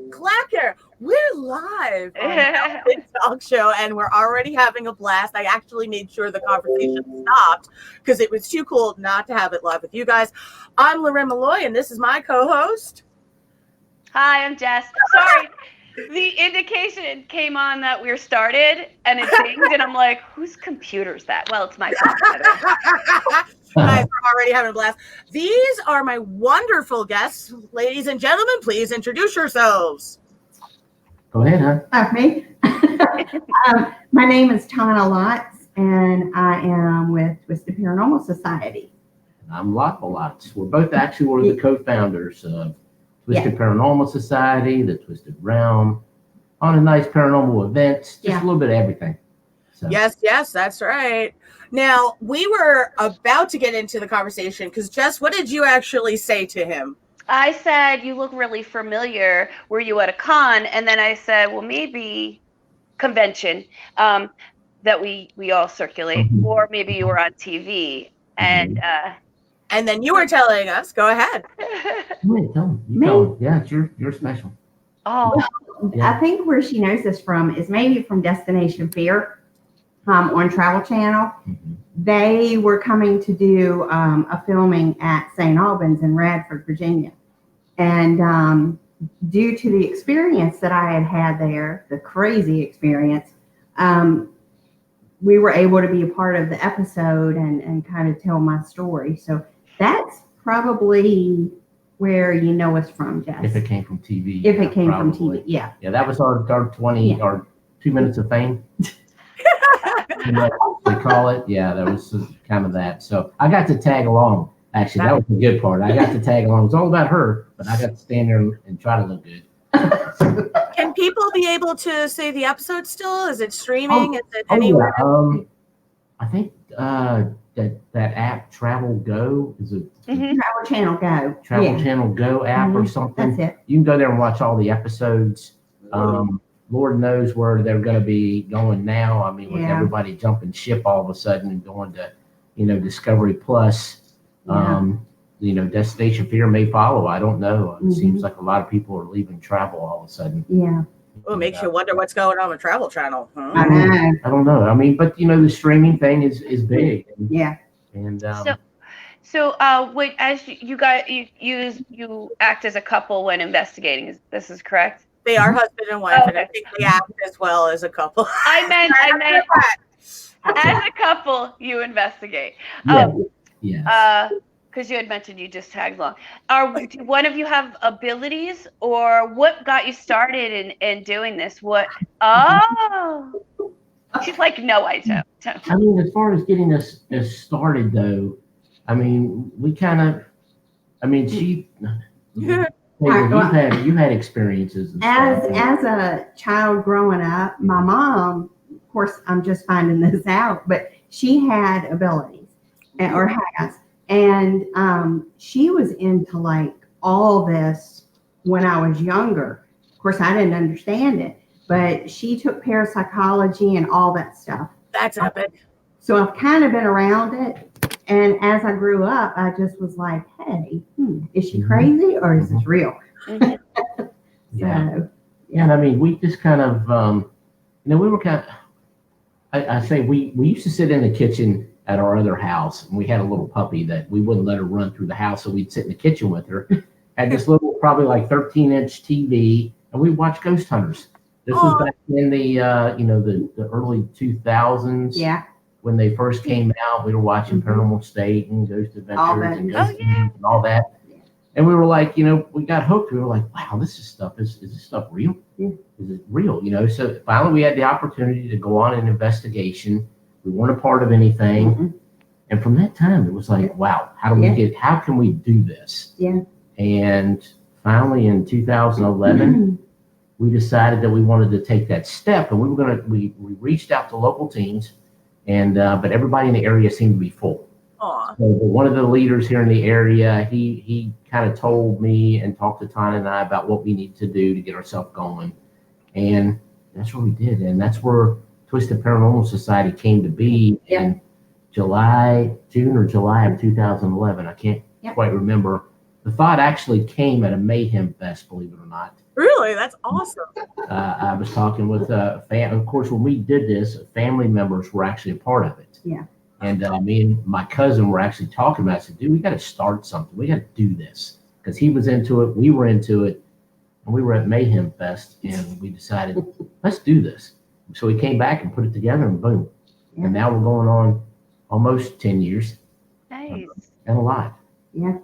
Clacker, we're live on the talk show and we're already having a blast. I actually made sure the conversation stopped because it was too cool not to have it live with you guys. I'm Lorraine Malloy and this is my co-host. Hi, I'm Jess. Sorry, the indication came on that we're started and it dinged and I'm like, whose computer's that? Well, it's my phone. Guys, we're already having a blast. These are my wonderful guests. Ladies and gentlemen, please introduce yourselves. Go ahead, huh? Me. My name is Tonna and I am with Twisted Paranormal Society. I'm Lyle. We're both actually one of the co-founders of Twisted Paranormal Society, the Twisted Realm, on a nice paranormal events, just a little bit of everything. So. Yes, that's right. Now, we were about to get into the conversation because, Jess, what did you actually say to him? I said, you look really familiar. Were you at a con? And then I said, well, maybe convention that we all circulate, or maybe you were on TV. And then you were telling us, go ahead. Wait, tell me. Yeah, you're special. Oh, well, I think where she knows this from is maybe from Destination Fear. On Travel Channel, they were coming to do a filming at St. Albans in Radford, Virginia. And due to the experience that I had there, the crazy experience, we were able to be a part of the episode and kind of tell my story. So that's probably where you know us from, Jess. If it came from TV. If it came from TV, yeah. Yeah, that was our 2 minutes of fame. They call it. Yeah, that was kind of that. So I got to tag along. Actually, that was the good part. I got to tag along. It's all about her, but I got to stand there and try to look good. Can people be able to see the episode still? Is it streaming? Is it anywhere? Yeah. I think that app Travel Go is a Travel Channel Go. Channel Go app or something. That's it. You can go there and watch all the episodes. Lord knows where they're going to be going now. I mean, with everybody jumping ship all of a sudden and going to, Discovery Plus, Destination Fear may follow. I don't know. It seems like a lot of people are leaving travel all of a sudden. Yeah. Well, it makes you wonder what's going on with Travel Channel. Huh? I don't know. I mean, but the streaming thing is big. Yeah. And So, wait, as you act as a couple when investigating. This is correct? They are husband and wife, and I think they act as well as a couple. I meant, as a couple, you investigate. Yes. Because you had mentioned you just tagged along. Do one of you have abilities, or what got you started in doing this? What? Oh, she's like, no, I don't. I mean, as far as getting us started, though, I mean, we kind of, she. You had experiences and as a child growing up, my mom, of course, I'm just finding this out, but she had abilities or has, and she was into like all this when I was younger. Of course, I didn't understand it, but she took parapsychology and all that stuff. That's epic. So I've kind of been around it. And as I grew up, I just was like, hey, is she crazy or is this real? Yeah. And I mean, we just kind of, we were kind of, I say we used to sit in the kitchen at our other house, and we had a little puppy that we wouldn't let her run through the house, so we'd sit in the kitchen with her. Had this little, probably like 13-inch TV, and we watched Ghost Hunters. This was back in the, the early 2000s. Yeah. When they first came out, we were watching Paranormal State and Ghost Adventures and Ghost and all that. And we were like, we got hooked. We were like, wow, is this stuff real? Yeah. Is it real? So finally we had the opportunity to go on an investigation. We weren't a part of anything. And from that time, it was like, wow, how can we do this? Yeah. And finally in 2011, we decided that we wanted to take that step, and we reached out to local teams. And but everybody in the area seemed to be full. So one of the leaders here in the area, he kind of told me and talked to Tonna and I about what we need to do to get ourselves going. And that's what we did. And that's where Twisted Paranormal Society came to be in June or July of 2011. I can't quite remember. the thought actually came at a Mayhem Fest, believe it or not. Really? That's awesome. I was talking with of course, when we did this, family members were actually a part of it. Yeah. And me and my cousin were actually talking about it. I said, dude, we got to start something. We got to do this. Because he was into it, we were into it, and we were at Mayhem Fest, and we decided, let's do this. So we came back and put it together, and boom. Yeah. And now we're going on almost 10 years. Nice. And a lot. Yeah.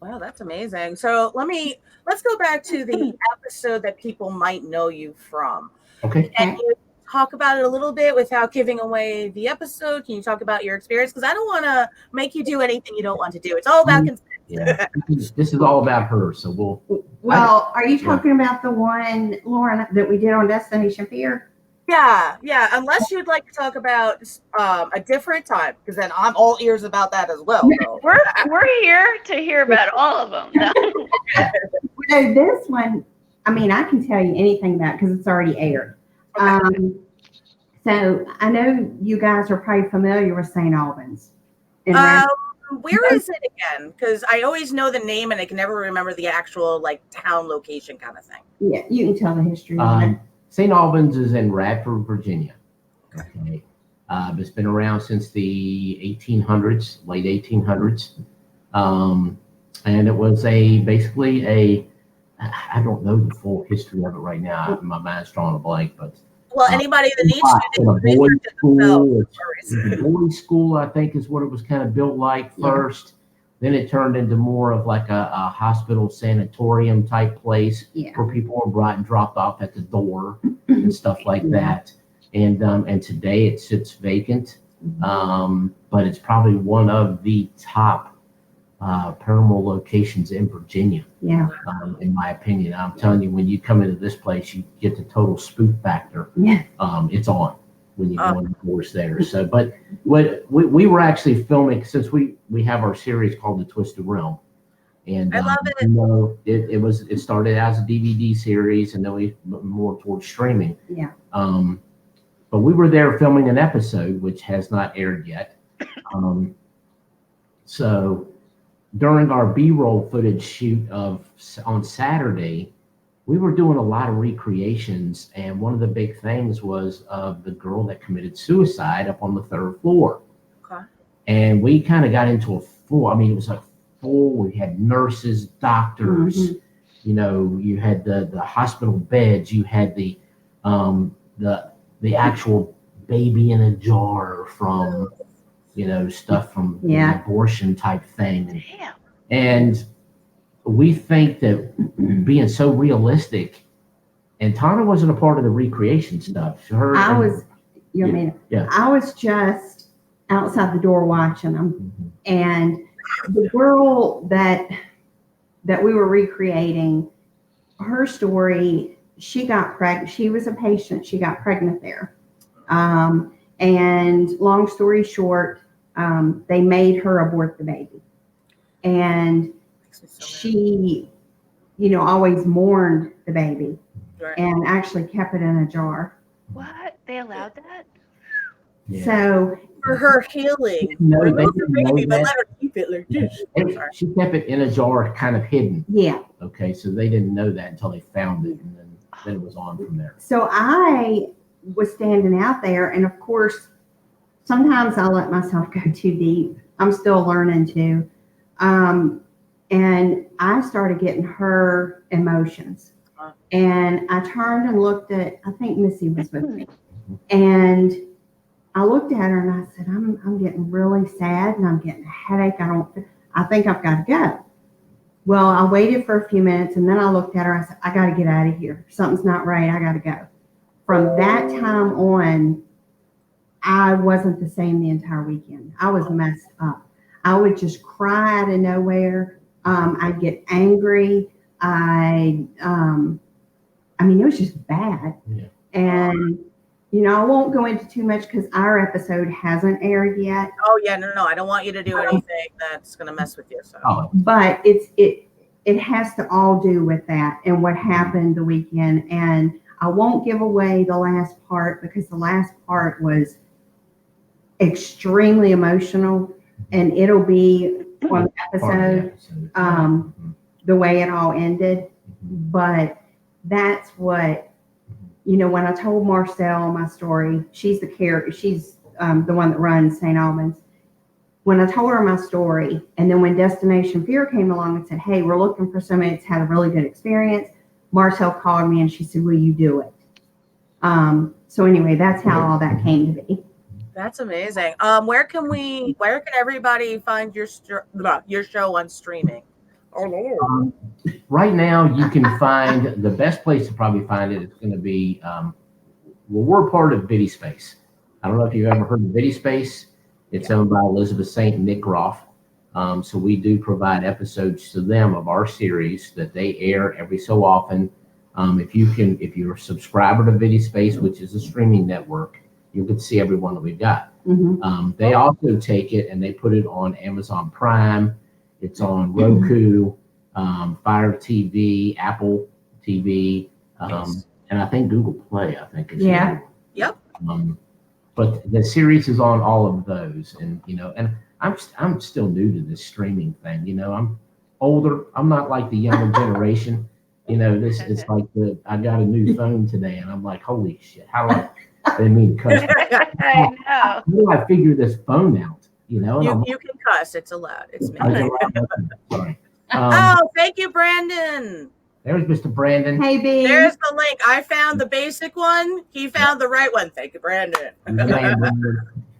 Wow, that's amazing. So let's go back to the episode that people might know you from. Okay. Can you talk about it a little bit without giving away the episode? Can you talk about your experience? Because I don't want to make you do anything you don't want to do. It's all about consent. Yeah. This is all about her. So Well, are you talking about the one, Lauren, that we did on Destination Fear? Yeah. Unless you'd like to talk about a different time, because then I'm all ears about that as well. So. We're here to hear about all of them. No. So this one, I mean, I can tell you anything about it because it's already aired. Okay. So I know you guys are probably familiar with St. Albans. Where is it again? Because I always know the name and I can never remember the actual town location kind of thing. Yeah, you can tell the history of it. St. Albans is in Radford, Virginia. Okay. It's been around since the 1800s, late 1800s. And it was basically I don't know the full history of it right now. My mind's drawing a blank, but. Well, anybody that needs to, they can boys' research it themselves. school, boys' school, I think, is what it was kind of built like first. Then it turned into more of like a hospital sanatorium type place where people were brought and dropped off at the door and stuff like that. And today it sits vacant, but it's probably one of the top paranormal locations in Virginia. Yeah. In my opinion, I'm telling you, when you come into this place, you get the total spook factor. Yeah. It's on when you go in the doors there. So, but what we were actually filming, since we have our series called The Twisted Realm, and I love it. You know, it started as a DVD series, and then we moved more towards streaming. Yeah. But we were there filming an episode which has not aired yet. So during our B-roll footage shoot on Saturday, we were doing a lot of recreations, and one of the big things was of the girl that committed suicide up on the 3rd floor. Okay. And we kind of got into a full, I mean, it was like full, we had nurses, doctors, you know, you had the hospital beds, you had the actual baby in a jar from, you know, stuff from the abortion type thing. Damn. And we think that being so realistic, and Tonna wasn't a part of the recreation stuff. I was just outside the door watching them, and the girl that we were recreating, her story, she got pregnant. She was a patient. She got pregnant there. And long story short, they made her abort the baby. And she, you know, always mourned the baby and actually kept it in a jar. What? They allowed that? Yeah. So For her healing. No, they Remove the didn't know baby, but that. let her keep it like this. She kept it in a jar, kind of hidden. yeah. Okay, so they didn't know that until they found it, and then it was on from there. So I was standing out there, and of course, sometimes I let myself go too deep. I'm still learning to. And I started getting her emotions. And I turned and looked at, I think Missy was with me. And I looked at her and I said, I'm getting really sad and I'm getting a headache. I think I've got to go. Well, I waited for a few minutes and then I looked at her. I said, I got to get out of here. Something's not right. I got to go. From that time on, I wasn't the same the entire weekend. I was messed up. I would just cry out of nowhere. I'd get angry. I mean, it was just bad. Yeah. And, you know, I won't go into too much because our episode hasn't aired yet. Oh yeah, no. I don't want you to do anything that's gonna mess with you. So. Oh, But it has to all do with that and what happened the weekend. And I won't give away the last part because the last part was extremely emotional, and it'll be on the episode, the way it all ended. But that's what, when I told Marcel my story, she's the one that runs St. Albans. When I told her my story, and then when Destination Fear came along and said, hey, we're looking for somebody that's had a really good experience, Marcel called me and she said, will you do it? So anyway, that's how all that came to be. That's amazing. Where can everybody find your show on streaming? Right now, you can find the best place to probably find it. It's going to be, we're part of Biddy Space. I don't know if you've ever heard of Biddy Space. It's owned by Elizabeth St. and Nick Groff. So we do provide episodes to them of our series that they air every so often. If you're a subscriber to Biddy Space, which is a streaming network, you can see every one that we've got. They also take it and they put it on Amazon Prime. It's on Roku, Fire TV, Apple TV, and I think Google Play. I think is Yep. But the series is on all of those, and and I'm still new to this streaming thing. I'm older. I'm not like the younger generation. This it's like I got a new phone today, and I'm like, holy shit! How do I didn't mean to cuss. I know. How do I figure this phone out? You can cuss. It's allowed. It's me. Sorry. Thank you, Brandon. There's Mr. Brandon. Hey, B. There's the link. I found the basic one. He found the right one. Thank you, Brandon.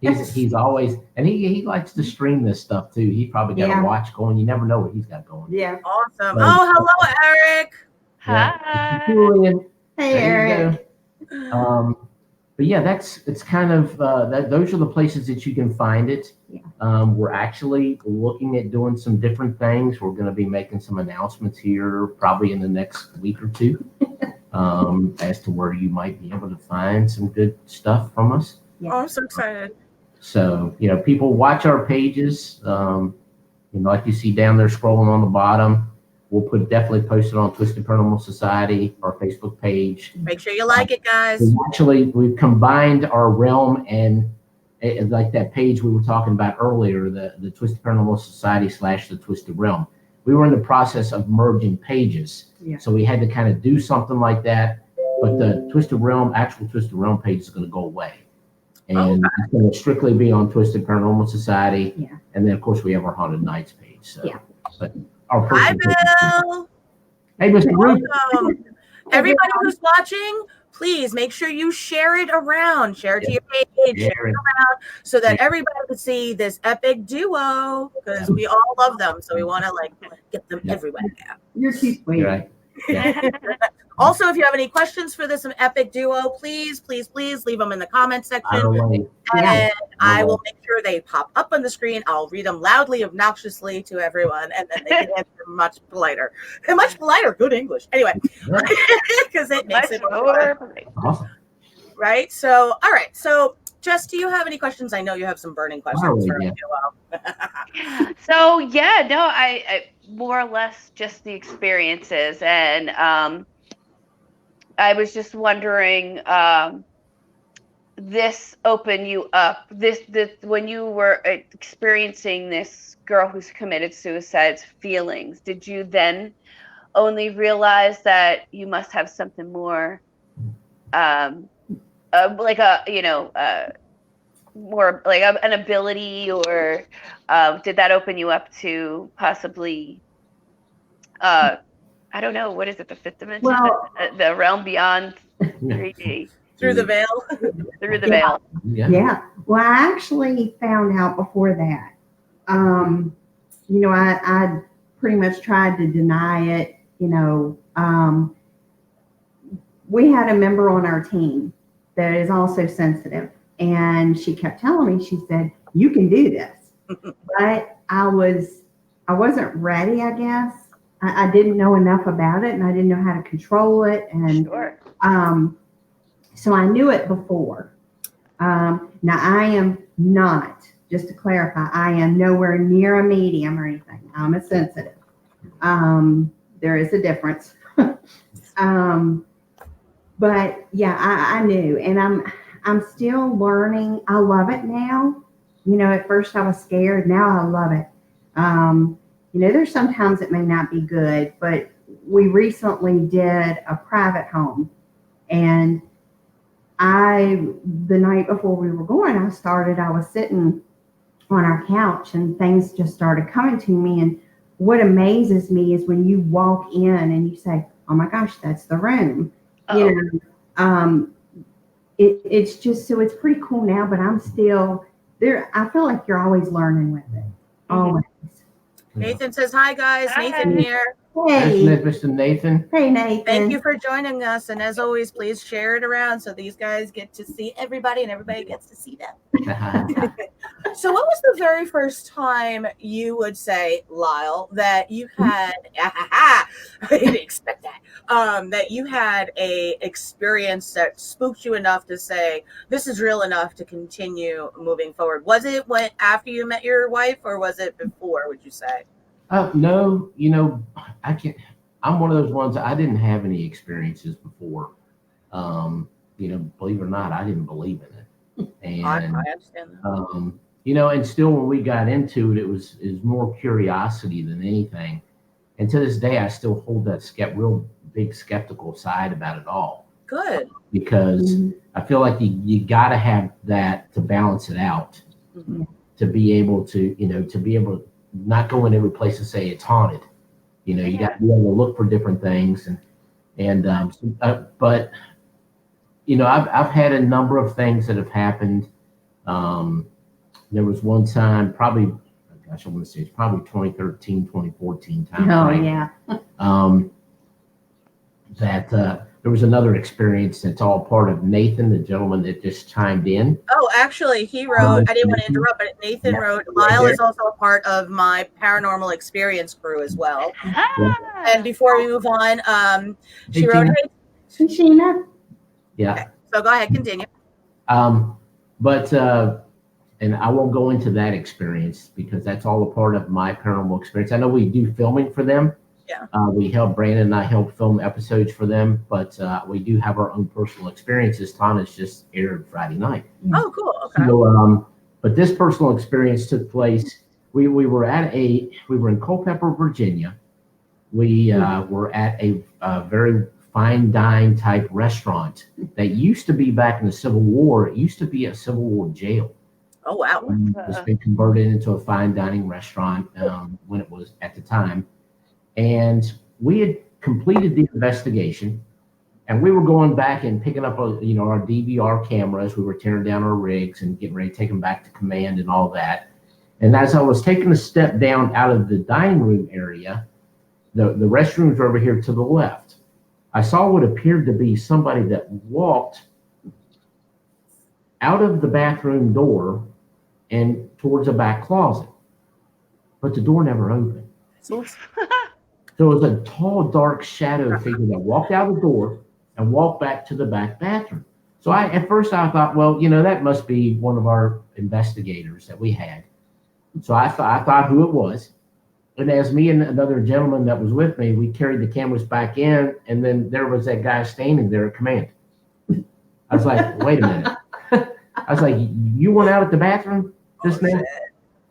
He's always, and he likes to stream this stuff too. He probably got a watch going. You never know what he's got going. Yeah. Awesome. Hello, Eric. Hi. Julian. Hey, Eric. But yeah, it's kind of those are the places that you can find it. Yeah. We're actually looking at doing some different things. We're going to be making some announcements here probably in the next week or two as to where you might be able to find some good stuff from us. Yeah. Oh, I'm so excited. So, people watch our pages. Like you see down there scrolling on the bottom. We'll definitely post it on Twisted Paranormal Society, our Facebook page. Make sure you like it, guys. We've combined our realm and like that page we were talking about earlier, the Twisted Paranormal Society / the Twisted Realm. We were in the process of merging pages. Yeah. So we had to kind of do something like that. But the actual Twisted Realm page is going to go away. And it's going to strictly be on Twisted Paranormal Society. Yeah. And then, of course, we have our Haunted Nights page. So, yeah. Hi, Bill. Hey, Mr. Root. Everybody who's watching, please make sure you share it around. Share it to your page. Share it around so that everybody can see this epic duo because we all love them. So we want to get them everywhere. You're too sweet. You're right. Yeah. Also, if you have any questions for this epic duo, please leave them in the comment section. And I will make sure they pop up on the screen. I'll read them loudly, obnoxiously to everyone, and then they can answer much politer. And much politer, good English. Anyway, because it makes it more awesome. Right? So, all right. So, Jess, do you have any questions? I know you have some burning questions for a duo. So, I more or less just the experiences. And I was just wondering, this opened you up, this when you were experiencing this girl who's committed suicide's feelings, did you then only realize that you must have something more more like an ability, or did that open you up to possibly I don't know, what is it, the fifth dimension? Well, the realm beyond 3D. Through the veil. Through the veil. Yeah. Well, I actually found out before that. I pretty much tried to deny it. We had a member on our team that is also sensitive, and she kept telling me, she said, you can do this. But I wasn't ready, I guess. I didn't know enough about it, and I didn't know how to control it. And so I knew it before. Now I am not, just to clarify, I am nowhere near a medium or anything. I'm a sensitive. There is a difference. But yeah, I knew, and I'm still learning. I love it now. At first I was scared. Now I love it. There's sometimes it may not be good, but we recently did a private home, and the night before we were going, I was sitting on our couch and things just started coming to me. And what amazes me is when you walk in and you say, oh my gosh, that's the room. It's just, so it's pretty cool now, but I'm still there. I feel like you're always learning with it. Always. Nathan says, hi guys. Hi. Nathan here. Hey. Mr. Nathan. Hey, Nathan. Thank you for joining us. And as always, please share it around so these guys get to see everybody and everybody gets to see them. So what was the very first time you would say, Lyle, that you had, I didn't expect that, that you had a experience that spooked you enough to say, this is real enough to continue moving forward? Was it after you met your wife, or was it before, would you say? No, I can't. I'm one of those ones. I didn't have any experiences before. Believe it or not, I didn't believe in it. And I understand that. And still when we got into it, it was more curiosity than anything. And to this day, I still hold that real big skeptical side about it all. Good. Because I feel like you got to have that to balance it out, to be able to not go in every place and say it's haunted. You got to be able to look for different things, but I've had a number of things that have happened. There was one time, probably, gosh, I want to say it's probably 2013, 2014 time. Oh, frame, yeah. That there was another experience that's all part of Nathan, the gentleman that just chimed in. Oh, actually, he wrote, I didn't want to interrupt, but Nathan wrote, Lyle is also a part of my paranormal experience crew as well. And before we move on, she wrote, hey, Sheena. Yeah. Okay, so go ahead, continue. And I won't go into that experience because that's all a part of my paranormal experience. I know we do filming for them. Yeah. Brandon and I help film episodes for them, but we do have our own personal experiences. Tonna's just aired Friday night. Oh, cool. Okay. So, but this personal experience took place. We were in Culpeper, Virginia. We were at a very fine dine type restaurant that used to be back in the Civil War. It used to be a Civil War jail. Oh, wow. It's been converted into a fine dining restaurant when it was at the time. And we had completed the investigation, and we were going back and picking up our DVR cameras. We were tearing down our rigs and getting ready to take them back to command and all that. And as I was taking a step down out of the dining room area, the restrooms are over here to the left. I saw what appeared to be somebody that walked out of the bathroom door and towards a back closet, but the door never opened. So it was a tall, dark shadow figure that walked out the door and walked back to the back bathroom. So at first I thought, well, that must be one of our investigators that we had. So I thought who it was. And as me and another gentleman that was with me, we carried the cameras back in, and then there was that guy standing there at command. I was like, wait a minute. I was like, you went out at the bathroom just now?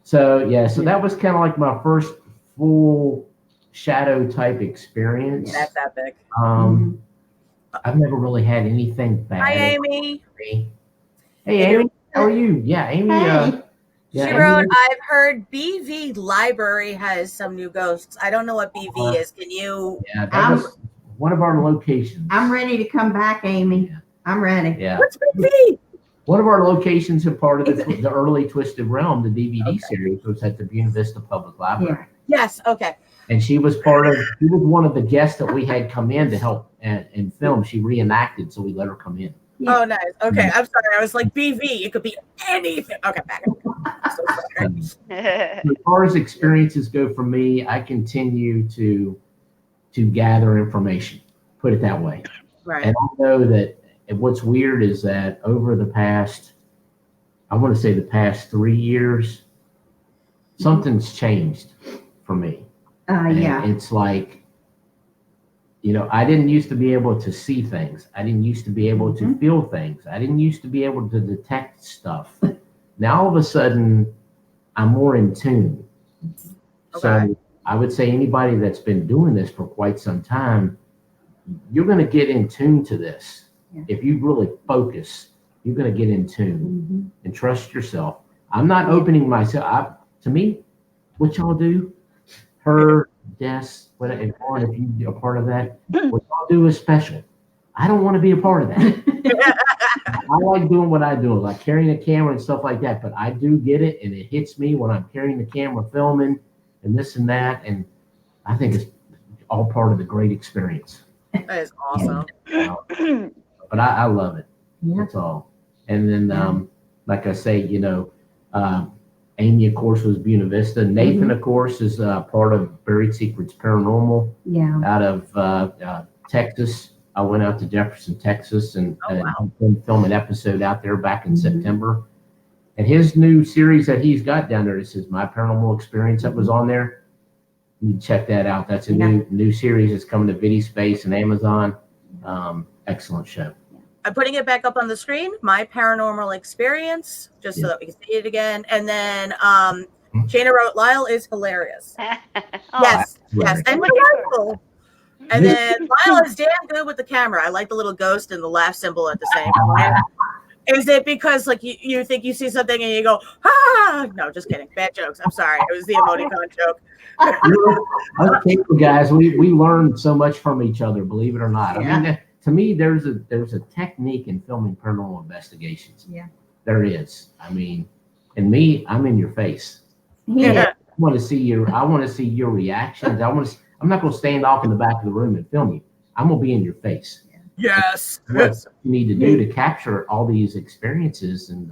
So that was kind of like my first full shadow type experience. That's epic. I've never really had anything bad. Hi, Amy. Hey, Amy. How are you? Yeah, Amy. Hey. She wrote, I've heard BV Library has some new ghosts. I don't know what BV is. Can you? Yeah, that was one of our locations. I'm ready to come back, Amy. Yeah. I'm ready. Yeah. What's BV? One of our locations and part of the early Twisted Realm, the DVD series, was at the Buena Vista Public Library. Yeah. Yes. Okay. And she was one of the guests that we had come in to help and film. She reenacted, so we let her come in. Yeah. Oh, nice. Okay. I'm sorry. I was like, BV. It could be anything. Okay. Back. So sorry. As far as experiences go for me, I continue to gather information, put it that way. Right. And I know that what's weird is that over the past 3 years, something's changed for me. Yeah. It's like, I didn't used to be able to see things. I didn't used to be able to feel things. I didn't used to be able to detect stuff. Now all of a sudden, I'm more in tune. Okay. So I would say anybody that's been doing this for quite some time, you're going to get in tune to this. Yeah. If you really focus, you're going to get in tune and trust yourself. I'm not opening myself. To me, what y'all do, her, Des, whatever, if you are a part of that, what y'all do is special. I don't want to be a part of that. I like doing what I do, like carrying a camera and stuff like that, but I do get it, and it hits me when I'm carrying the camera, filming, and this and that, and I think it's all part of the great experience. That is awesome. But I love it. Yeah. That's all. And then, like I say, Amy, of course, was Buena Vista. Nathan, of course, is part of Buried Secrets Paranormal out of Texas. I went out to Jefferson, Texas, and filmed an episode out there back in September. And his new series that he's got down there, this is My Paranormal Experience, that was on there. You check that out. That's a new series that's coming to Vidi Space and Amazon. Excellent show. I'm putting it back up on the screen. My Paranormal Experience, just so that we can see it again. And then Shana wrote, Lyle is hilarious. Yes, and delightful. And then Lyle is damn good with the camera. I like the little ghost and the laugh symbol at the same time. Is it because like you think you see something and you go, ah? No, just kidding. Bad jokes. I'm sorry. It was the emoticon joke. Us cable guys, we learn so much from each other, believe it or not. I mean, to me, there's a technique in filming paranormal investigations. Yeah. There is. I mean, and me, I'm in your face. I want to see your reactions. I'm not going to stand off in the back of the room and film you. I'm going to be in your face. Yes. What you need to do to capture all these experiences. And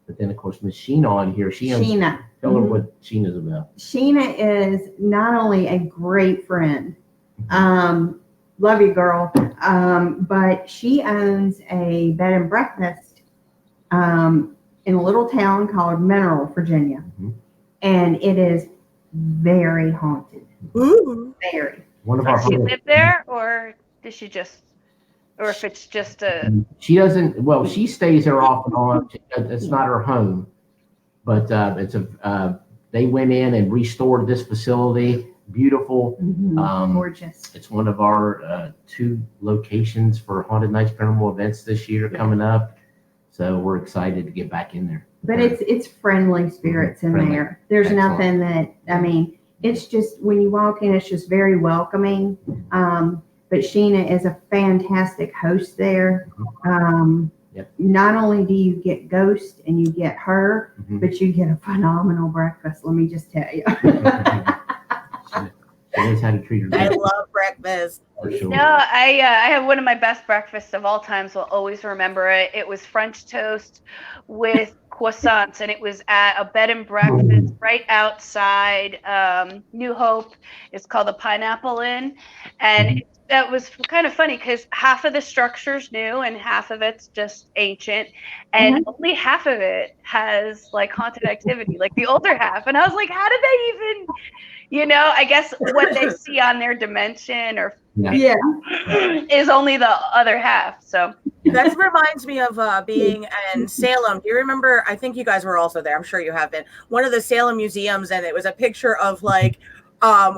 but then, of course, Miss Sheena on here. Sheena. Tell her what Sheena's about. Sheena is not only a great friend, love you, girl, but she owns a bed and breakfast in a little town called Mineral, Virginia. And it is very haunted. Ooh. Very. One of Does our she live there, or does she just, or if it's just a? She doesn't. Well, she stays there off and on. It's not her home, but they went in and restored this facility. Beautiful, Gorgeous. It's one of our 2 locations for Haunted Nights Paranormal events this year coming up. So we're excited to get back in there. But it's friendly spirits in there. There's nothing that, I mean, it's just when you walk in, it's just very welcoming. But Sheena is a fantastic host there. Not only do you get ghosts and you get her, but you get a phenomenal breakfast. Let me just tell you. She knows how to treat her. I love breakfast. For sure. No, I have one of my best breakfasts of all time, so I'll always remember it. It was French toast with croissants, and it was at a bed and breakfast right outside New Hope. It's called the Pineapple Inn, and that was kind of funny because half of the structure's new and half of it's just ancient, and only half of it has like haunted activity, like the older half. And I was like, how did they even, I guess what they see on their dimension or is only the other half. So that reminds me of being in Salem. Do you remember? I think you guys were also there. I'm sure you have been. One of the Salem museums, and it was a picture of like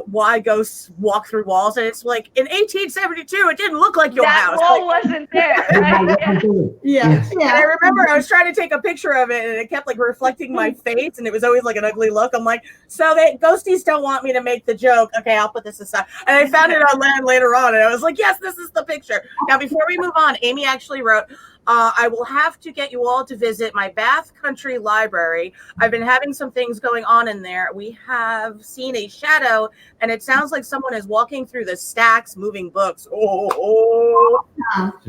why ghosts walk through walls, and it's like in 1872 it didn't look like your house. That wall wasn't there, right? And I remember I was trying to take a picture of it, and it kept like reflecting my face, and it was always like an ugly look. I'm like, so they ghosties don't want me to make the joke. Okay, I'll put this aside. And I found it on land later on, and I was like, yes, this is the picture. Now before we move on, Amy actually wrote, I will have to get you all to visit my Bath Country Library. I've been having some things going on in there. We have seen a shadow, and it sounds like someone is walking through the stacks, moving books. So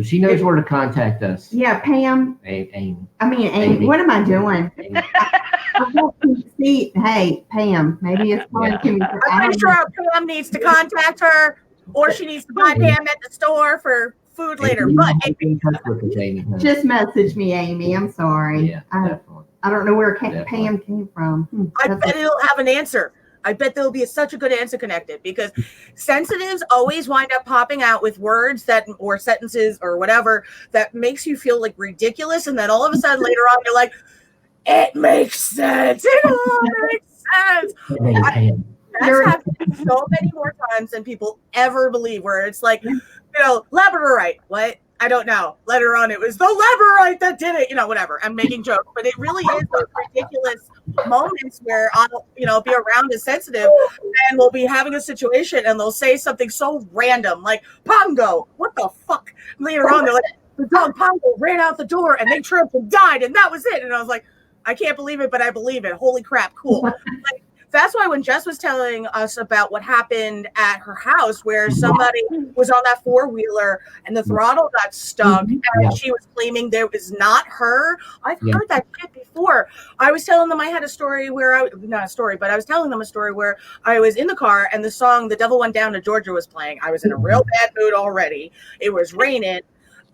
she knows where to contact us. Yeah, Pam. Amy. Amy. What am I doing? Hey, Pam. Maybe it's fun. I'm pretty sure Pam needs to contact her, or she needs to buy Pam at the store for food later. But just message me, Amy. I'm sorry. Yeah, I don't know where Pam came from. I bet it'll have an answer. I bet there'll be such a good answer connected, because sensitives always wind up popping out with words that or sentences or whatever that makes you feel like ridiculous, and then all of a sudden later on you're like, it makes sense. It all makes sense. That's happened so many more times than people ever believe, where it's like, labradorite. What? I don't know. Later on, it was the labradorite that did it. Whatever. I'm making jokes, but it really is those ridiculous moments where I'll, be around a sensitive and we'll be having a situation and they'll say something so random, like Pongo. What the fuck? Later on, they're like, the dog Pongo ran out the door and they tripped and died, and that was it. And I was like, I can't believe it, but I believe it. Holy crap, cool. Like, that's why when Jess was telling us about what happened at her house, where somebody was on that four-wheeler and the throttle got stuck, and she was claiming there was not her. I've heard that shit before. I was telling them I had a story where I was telling them a story where I was in the car and the song "The Devil Went Down to Georgia" was playing. I was in a real bad mood already. It was raining,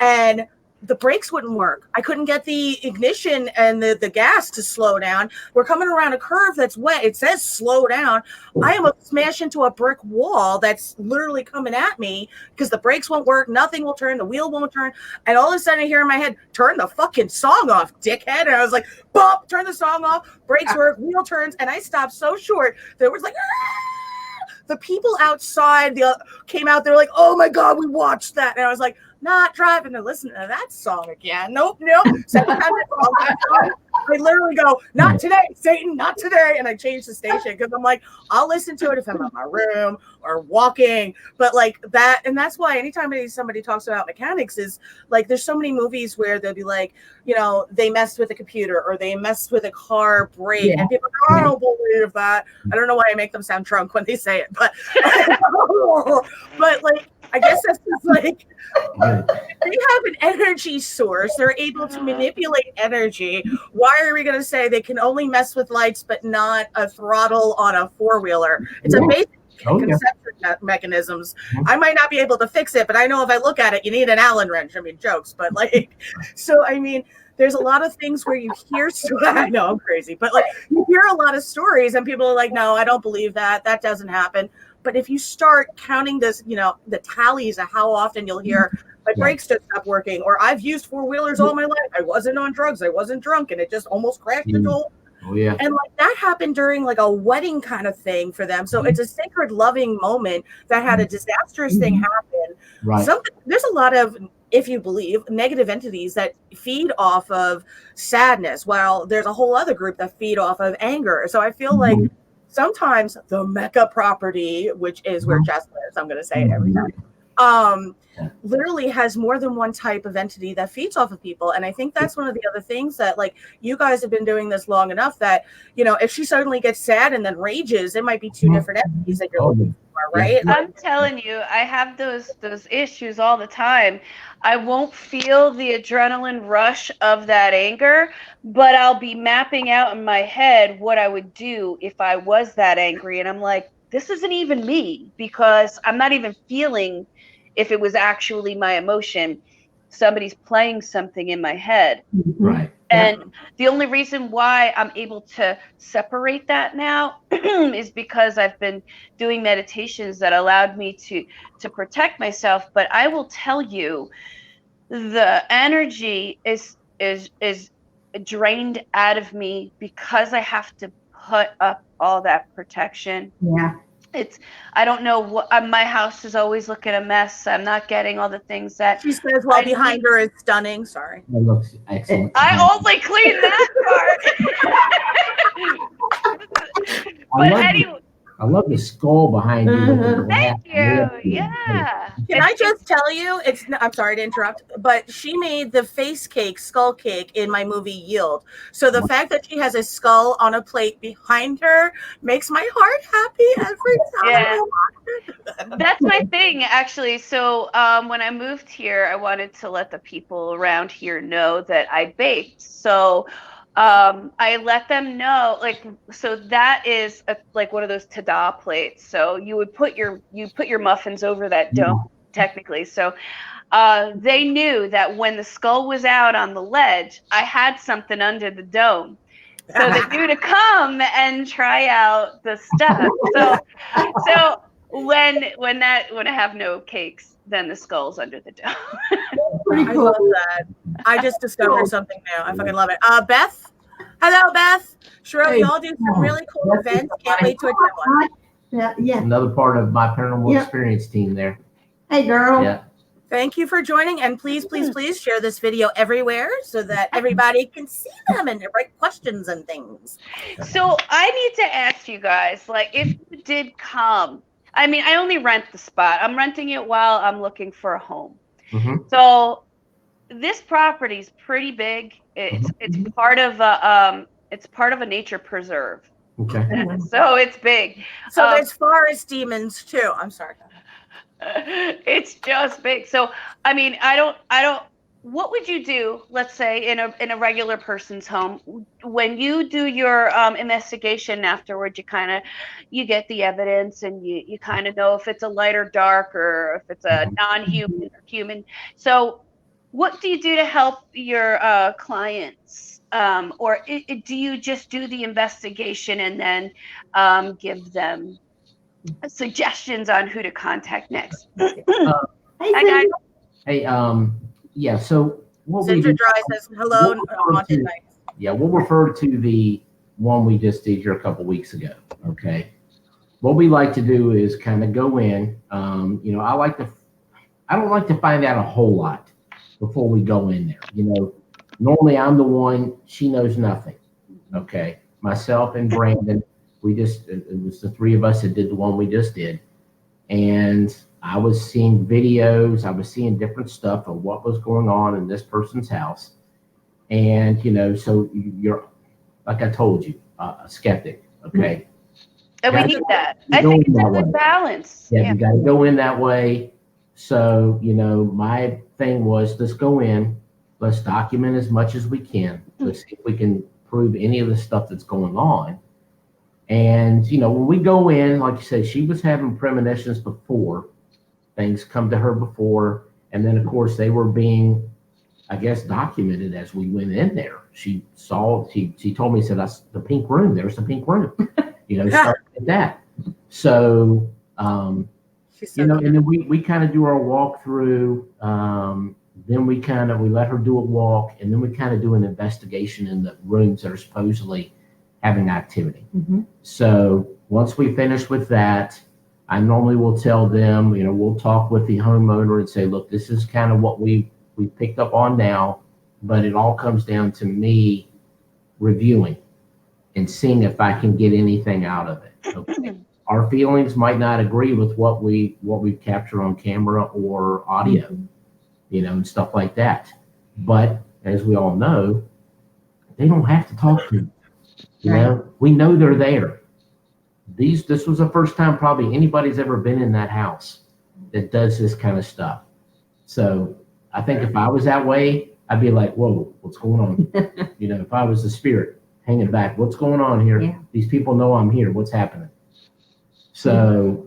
and the brakes wouldn't work. I couldn't get the ignition and the gas to slow down. We're coming around a curve that's wet. It says slow down. I am smash into a brick wall that's literally coming at me because the brakes won't work. Nothing will turn. The wheel won't turn. And all of a sudden I hear in my head, turn the fucking song off, dickhead. And I was like, bump, turn the song off. Brakes work, wheel turns. And I stopped so short that it was like, the people outside came out. They're like, oh my God, we watched that. And I was like, not driving to listen to that song again. Nope. Second time I literally go, not today, Satan, not today. And I change the station because I'm like, I'll listen to it if I'm in my room or walking. But like that, and that's why anytime somebody talks about mechanics is like, there's so many movies where they'll be like, they messed with a computer or they messed with a car brake. And people go, I don't believe that. I don't know why I make them sound drunk when they say it, but like, I guess that's just like, if they have an energy source, they're able to manipulate energy. Why are we going to say they can only mess with lights but not a throttle on a four-wheeler? It's a basic conception mechanisms. I might not be able to fix it, but I know if I look at it, you need an Allen wrench. I mean, jokes, but like, so I mean, there's a lot of things where you hear, I know I'm crazy, but like you hear a lot of stories and people are like, no, I don't believe that. That doesn't happen. But if you start counting this, the tallies of how often you'll hear my brakes just stopped working, or I've used four-wheelers all my life. I wasn't on drugs. I wasn't drunk. And it just almost crashed the door. Oh, yeah. And like that happened during like a wedding kind of thing for them. So it's a sacred, loving moment that had a disastrous thing happen. Right. There's a lot of, if you believe, negative entities that feed off of sadness, while there's a whole other group that feed off of anger. So I feel like sometimes the Mecca property, which is where Jess lives, I'm going to say it every time, literally has more than one type of entity that feeds off of people. And I think that's one of the other things that, like, you guys have been doing this long enough that, if she suddenly gets sad and then rages, it might be two different entities that you're looking for, right? I'm telling you, I have those issues all the time. I won't feel the adrenaline rush of that anger, but I'll be mapping out in my head what I would do if I was that angry. And I'm like, this isn't even me, because I'm not even feeling if it was actually my emotion. Somebody's playing something in my head. Right. And the only reason why I'm able to separate that now is because I've been doing meditations that allowed me to protect myself. But I will tell you, the energy is drained out of me because I have to put up all that protection. Yeah. I don't know what, my house is always looking a mess. I'm not getting all the things that she says while behind her is stunning. Sorry. That looks excellent. I only clean that part. But anyway. I love the skull behind you. Thank you. Yeah. Can I just tell you, I'm sorry to interrupt, but she made the skull cake in my movie Yield. So the fact that she has a skull on a plate behind her makes my heart happy every time. Yeah. That's my thing, actually. So when I moved here, I wanted to let the people around here know that I baked. So I let them know, so that is like one of those tada plates. So you would put your muffins over that dome, technically. So they knew that when the skull was out on the ledge, I had something under the dome. So they knew to come and try out the stuff. So when I have no cakes, then the skull's under the dome. Pretty cool. I love that. I just discovered something new. I fucking love it. Beth. Hello, Beth. Sure, y'all do some really cool events. Can't wait to attend one. Yeah. Another part of my paranormal Yep. experience team there. Hey, girl. Yeah. Thank you for joining, and please share this video everywhere so that everybody can see them and write questions and things. So I need to ask you guys, like, if you did come, I mean, I only rent the spot. I'm renting it while I'm looking for a home. Mm-hmm. So this property is pretty big. It's part of a nature preserve. Okay. So it's big. So there's forest demons too. I'm sorry. It's just big. So I mean, I don't what would you do, let's say in a regular person's home, when you do your investigation afterwards? You get the evidence, and you kind of know if it's a light or dark, or if it's a non-human or human. So what do you do to help your clients, or do you just do the investigation and then give them suggestions on who to contact next? Hey, Hey, yeah. So what we Cinder do? Dry says hello. Haunted nights. Yeah, we'll refer to the one we just did here a couple weeks ago. Okay. What we like to do is kind of go in. I don't like to find out a whole lot before we go in there. Normally I'm the one, she knows nothing. Okay. Myself and Brandon, it was the three of us that did the one we just did. And I was seeing videos, I was seeing different stuff of what was going on in this person's house. And, so you're, like I told you, a skeptic. Okay. And we need that. I think it's a good balance. Yeah, you got to go in that way. So, my thing was, let's go in, let's document as much as we can. Let's see if we can prove any of the stuff that's going on. And, when we go in, like you said, she was having premonitions before, things come to her before. And then, of course, they were being, I guess, documented as we went in there. She told me, said, that's the pink room. There's the pink room. Stuff like that. So, and then we kind of do our walkthrough. Then we let her do a walk, and then we kind of do an investigation in the rooms that are supposedly having activity. Mm-hmm. So once we finish with that, I normally will tell them, we'll talk with the homeowner and say, look, this is kind of what we picked up on now, but it all comes down to me reviewing and seeing if I can get anything out of it. Okay. Our feelings might not agree with what we've captured on camera or audio, and stuff like that. But as we all know, they don't have to talk to you. We know they're there. This was the first time probably anybody's ever been in that house that does this kind of stuff. So I think if I was that way, I'd be like, whoa, what's going on? If I was the spirit hanging back, what's going on here? Yeah. These people know I'm here. What's happening? So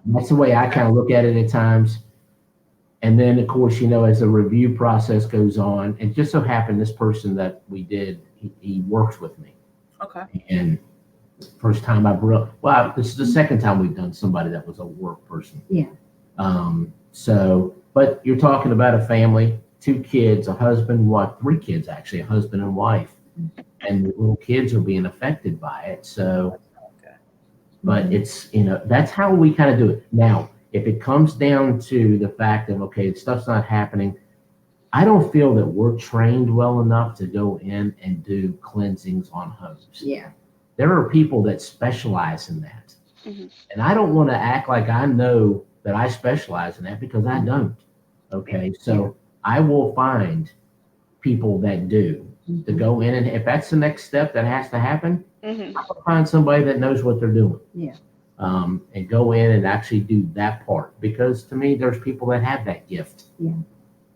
that's the way I kind of look at it at times. And then, of course, as the review process goes on, it just so happened this person that we did, he works with me. Okay. And first time this is the second time we've done somebody that was a work person. Yeah. But you're talking about a family, 2 kids, a husband, three kids actually, a husband and wife. And the little kids are being affected by it. So, but it's, that's how we kind of do it. Now, if it comes down to the fact of, okay, stuff's not happening, I don't feel that we're trained well enough to go in and do cleansings on homes. Yeah. There are people that specialize in that. Mm-hmm. And I don't want to act like I know that I specialize in that, because I don't. Okay. So I will find people that do to go in, and if that's the next step that has to happen, I'll find somebody that knows what they're doing. Yeah. And go in and actually do that part, because to me, there's people that have that gift. Yeah.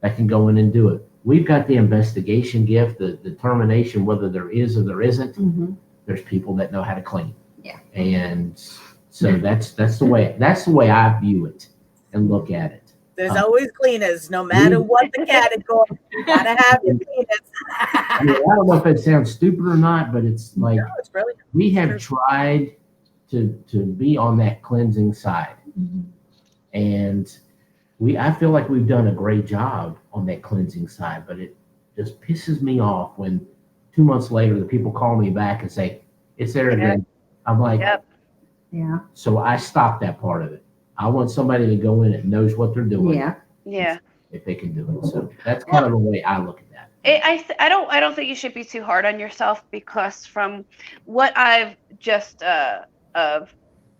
That can go in and do it. We've got the investigation gift, the determination whether there is or there isn't. Mm-hmm. There's people that know how to clean. Yeah. And so that's the way I view it and look at it. There's always cleaners, no matter what the category. You gotta have your cleaners. I don't know if it sounds stupid or not, but it's like, No, it's really we have tried to be on that cleansing side. Mm-hmm. And I feel like we've done a great job on that cleansing side, but it just pisses me off when 2 months later the people call me back and say, it's there again. I'm like, Yeah. So I stopped that part of it. I want somebody to go in that knows what they're doing. Yeah. If they can do it. So that's kind of the way I look at that. I don't think you should be too hard on yourself, because from what I've just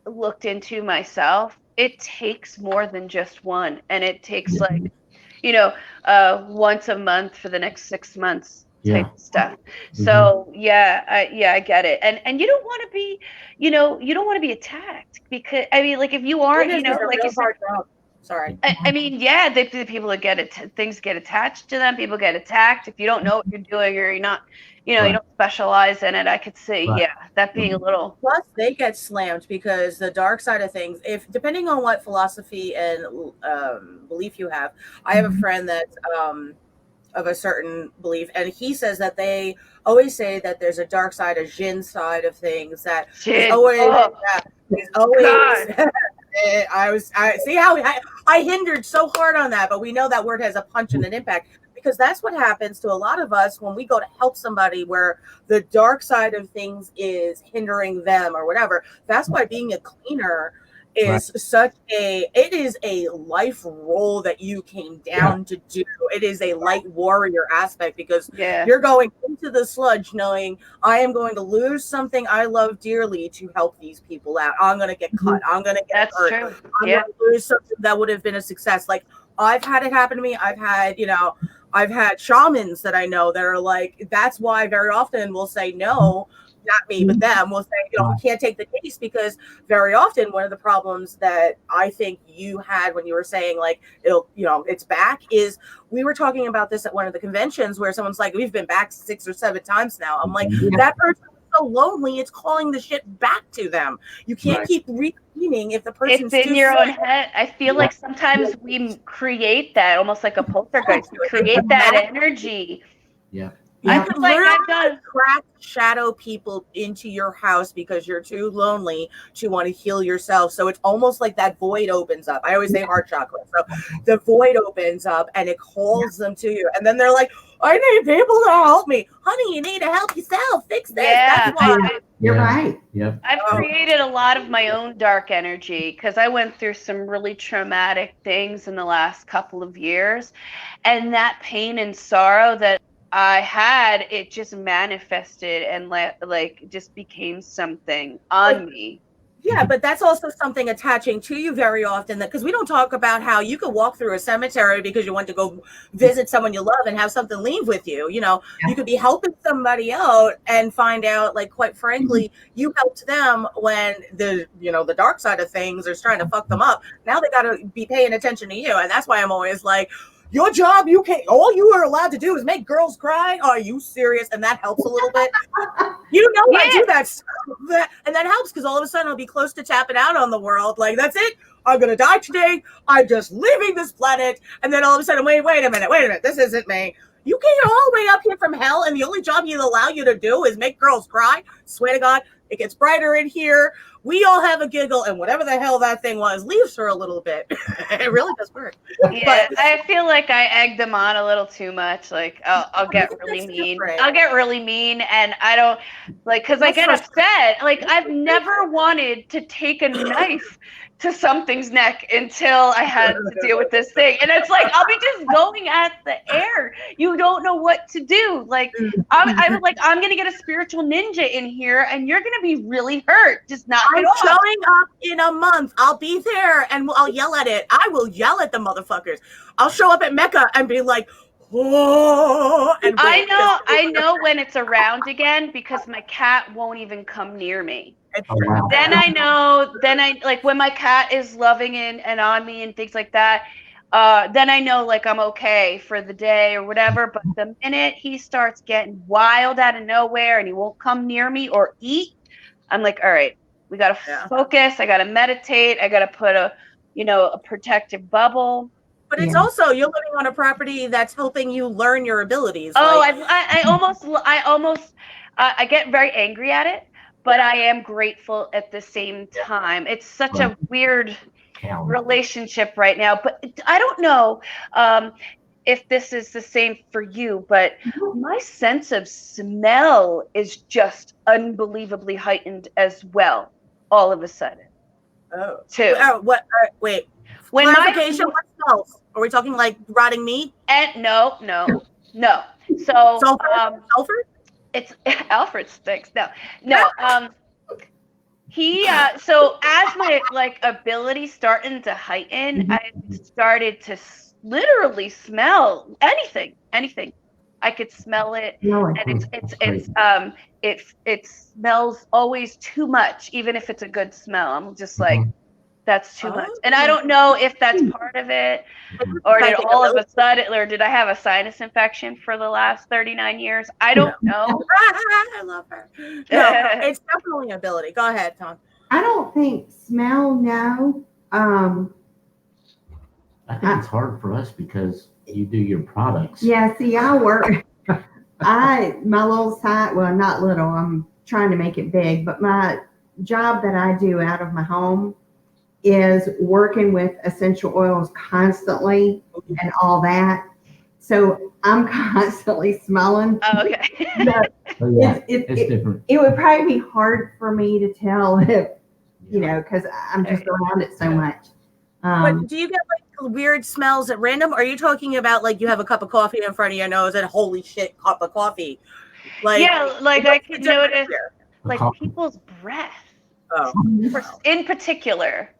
looked into myself, it takes more than just one, and it takes like, once a month for the next 6 months type stuff. So I get it, and you don't want to be, you don't want to be attacked, because I mean, like, if you aren't, It is a like you real said. hard job. Sorry. I mean, yeah, the people that get it, things get attached to them. People get attacked if you don't know what you're doing, or you're not, you don't specialize in it. I could see, that being a little. Plus, they get slammed because the dark side of things, if depending on what philosophy and belief you have, I have a friend that's of a certain belief, and he says that they always say that there's a dark side, a Jinn side of things that is always, is always. I see how I hindered so hard on that, but we know that word has a punch and an impact, because that's what happens to a lot of us when we go to help somebody where the dark side of things is hindering them or whatever. That's why being a cleaner is it is a life role that you came down to do. It is a light warrior aspect, because you're going into the sludge knowing I am going to lose something I love dearly to help these people out. I'm going to get cut. I'm going to get hurt. True. I'm going to lose something that would have been a success. Like, I've had it happen to me. I've had shamans that I know that are like, that's why very often we'll say no. Not me, but them will say, we can't take the case, because very often one of the problems that I think you had when you were saying like it's back is, we were talking about this at one of the conventions where someone's like, we've been back 6 or 7 times now. I'm like, that person is so lonely, it's calling the shit back to them. You can't keep re-cleaning if the person's it's in too your sick. own head. I feel like sometimes we create that almost like a poltergeist. We create that energy. Yeah. You could literally crack shadow people into your house because you're too lonely to want to heal yourself. So it's almost like that void opens up. I always say heart chakra. So the void opens up and it calls them to you. And then they're like, I need people to help me. Honey, you need to help yourself. Fix this. Yeah, that's why. You're right. Yep. I've created a lot of my own dark energy because I went through some really traumatic things in the last couple of years. And that pain and sorrow that I had, it just manifested and like just became something on me. Yeah, but that's also something attaching to you very often, that because we don't talk about how you could walk through a cemetery because you want to go visit someone you love and have something leave with you. You could be helping somebody out and find out, like, quite frankly, you helped them when the dark side of things is trying to fuck them up. Now they got to be paying attention to you. And that's why I'm always like, your job, all you are allowed to do is make girls cry. Are you serious? And that helps a little bit. I do that stuff. And that helps because all of a sudden I'll be close to tapping out on the world. Like, that's it. I'm going to die today. I'm just leaving this planet. And then all of a sudden, wait a minute. This isn't me. You came all the way up here from hell, and the only job you allow you to do is make girls cry. Swear to God, it gets brighter in here. We all have a giggle, and whatever the hell that thing was leaves for a little bit. It really does work. Yeah, but I feel like I egged them on a little too much. Like, I'll get really mean. I'll get really mean, and I don't because I get upset. Like, I've never wanted to take a knife to something's neck until I had to deal with this thing. And it's like, I'll be just going at the air. You don't know what to do. Like, I'm like, I'm going to get a spiritual ninja in here and you're going to be really hurt. Just not. I'm showing up in a month. I'll be there and I'll yell at it. I will yell at the motherfuckers. I'll show up at Mecca and be like, oh. And I know when it's around again because my cat won't even come near me. Then I know, like when my cat is loving and on me and things like that, then I know like I'm okay for the day or whatever. But the minute he starts getting wild out of nowhere and he won't come near me or eat, I'm like, all right, we got to focus. I got to meditate. I got to put a protective bubble. But it's also, you're living on a property that's helping you learn your abilities. Oh, I get very angry at it. But I am grateful at the same time. It's such a weird relationship right now. But I don't know if this is the same for you, but my sense of smell is just unbelievably heightened as well. all of a sudden. Oh. Two. What? Wait. When Clarification. What smells? Are we talking like rotting meat? And no. So Sulfur? it's Alfred stinks. No. He so as my like ability starting to heighten, I started to literally smell anything. I could smell it, and it smells always too much, even if it's a good smell. I'm just like, that's too much, and I don't know if that's part of it, or did all of a sudden, or did I have a sinus infection for the last 39 years? I don't know. I love her. No, it's definitely an ability. Go ahead, Tom. I don't think smell, no. I think it's hard for us because you do your products. Yeah, see, I work, my little side, well, not little, I'm trying to make it big, but my job that I do out of my home is working with essential oils constantly and all that. So I'm constantly smelling. Oh, okay. So yeah, it's different. It would probably be hard for me to tell if, you know, because I'm just around it so much. But do you get like weird smells at random? Or are you talking about like you have a cup of coffee in front of your nose and holy shit, cup of coffee? Like, yeah, like I could notice like people's breath. Oh. In particular,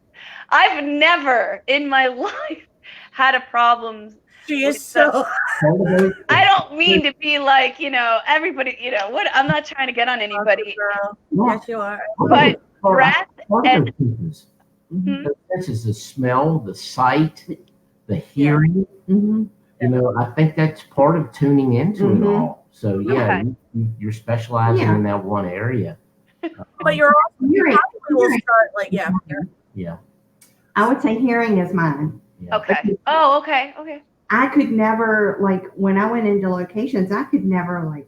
I've never in my life had a problem. She is so. I don't mean to be like, you know, everybody, you know, what, I'm not trying to get on anybody. Yes, you are. But breath and This is the smell, the sight, the hearing. Mm-hmm. You know, I think that's part of tuning into it all. So yeah, you're specializing in that one area. But you're also hearing. Will start like Yeah. I would say hearing is mine. Yeah. okay. Oh, okay. Okay. I could never, like, when I went into locations, I could never, like,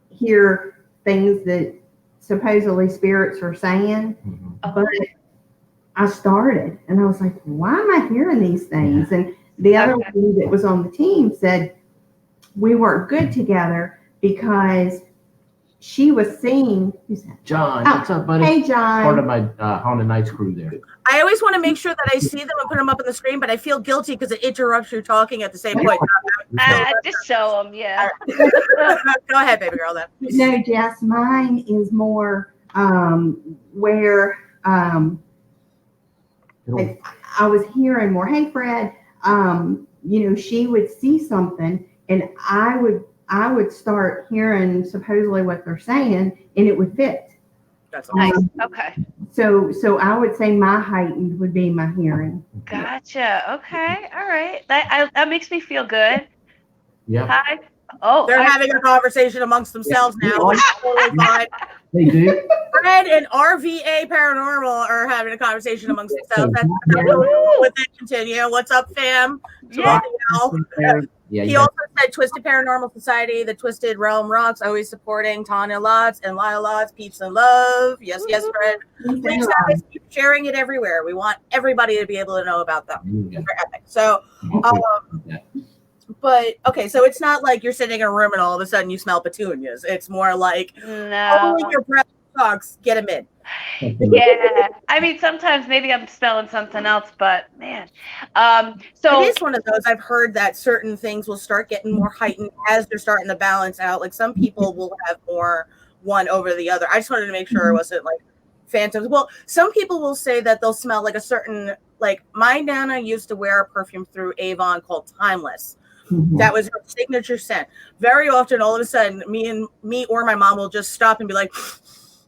hear things that supposedly spirits are saying. But I started, and I was like, why am I hearing these things? And the other one that was on the team said we weren't good together because she was seeing. Who's that? John, what's up, buddy? Hey, John. Part of my Haunted Nights crew there. I always want to make sure that I see them and put them up on the screen, but I feel guilty because it interrupts you talking at the same point. Just show them, yeah. Go ahead, baby girl. Then. No, Jess, mine is more where I was hearing more. Hey, Fred, you know, she would see something, and I would start hearing supposedly what they're saying, and it would fit. That's nice. Okay. So I would say my heightened would be my hearing. Gotcha. Okay. All right. That makes me feel good. Yeah. Hi. Oh, they're having a conversation amongst themselves now. Totally fine. They do. Fred and RVA Paranormal are having a conversation amongst themselves. That's with it. Continue. What's up, fam? Yeah. He also said Twisted Paranormal Society, the Twisted Realm Rocks, always supporting Tonna lots and Lyle lots, peace and love. Yes, Fred. Please guys keep sharing it everywhere. We want everybody to be able to know about them. They're epic. So, but okay, so it's not like you're sitting in a room and all of a sudden you smell petunias. It's more like, only your breath sucks, get them in. Yeah, I mean, sometimes maybe I'm smelling something else, but man, so it is one of those. I've heard that certain things will start getting more heightened as they're starting to balance out. Like some people will have more one over the other. I just wanted to make sure it wasn't like phantoms. Well, some people will say that they'll smell like a certain, like my Nana used to wear a perfume through Avon called Timeless. That was her signature scent. Very often, all of a sudden, me or my mom will just stop and be like,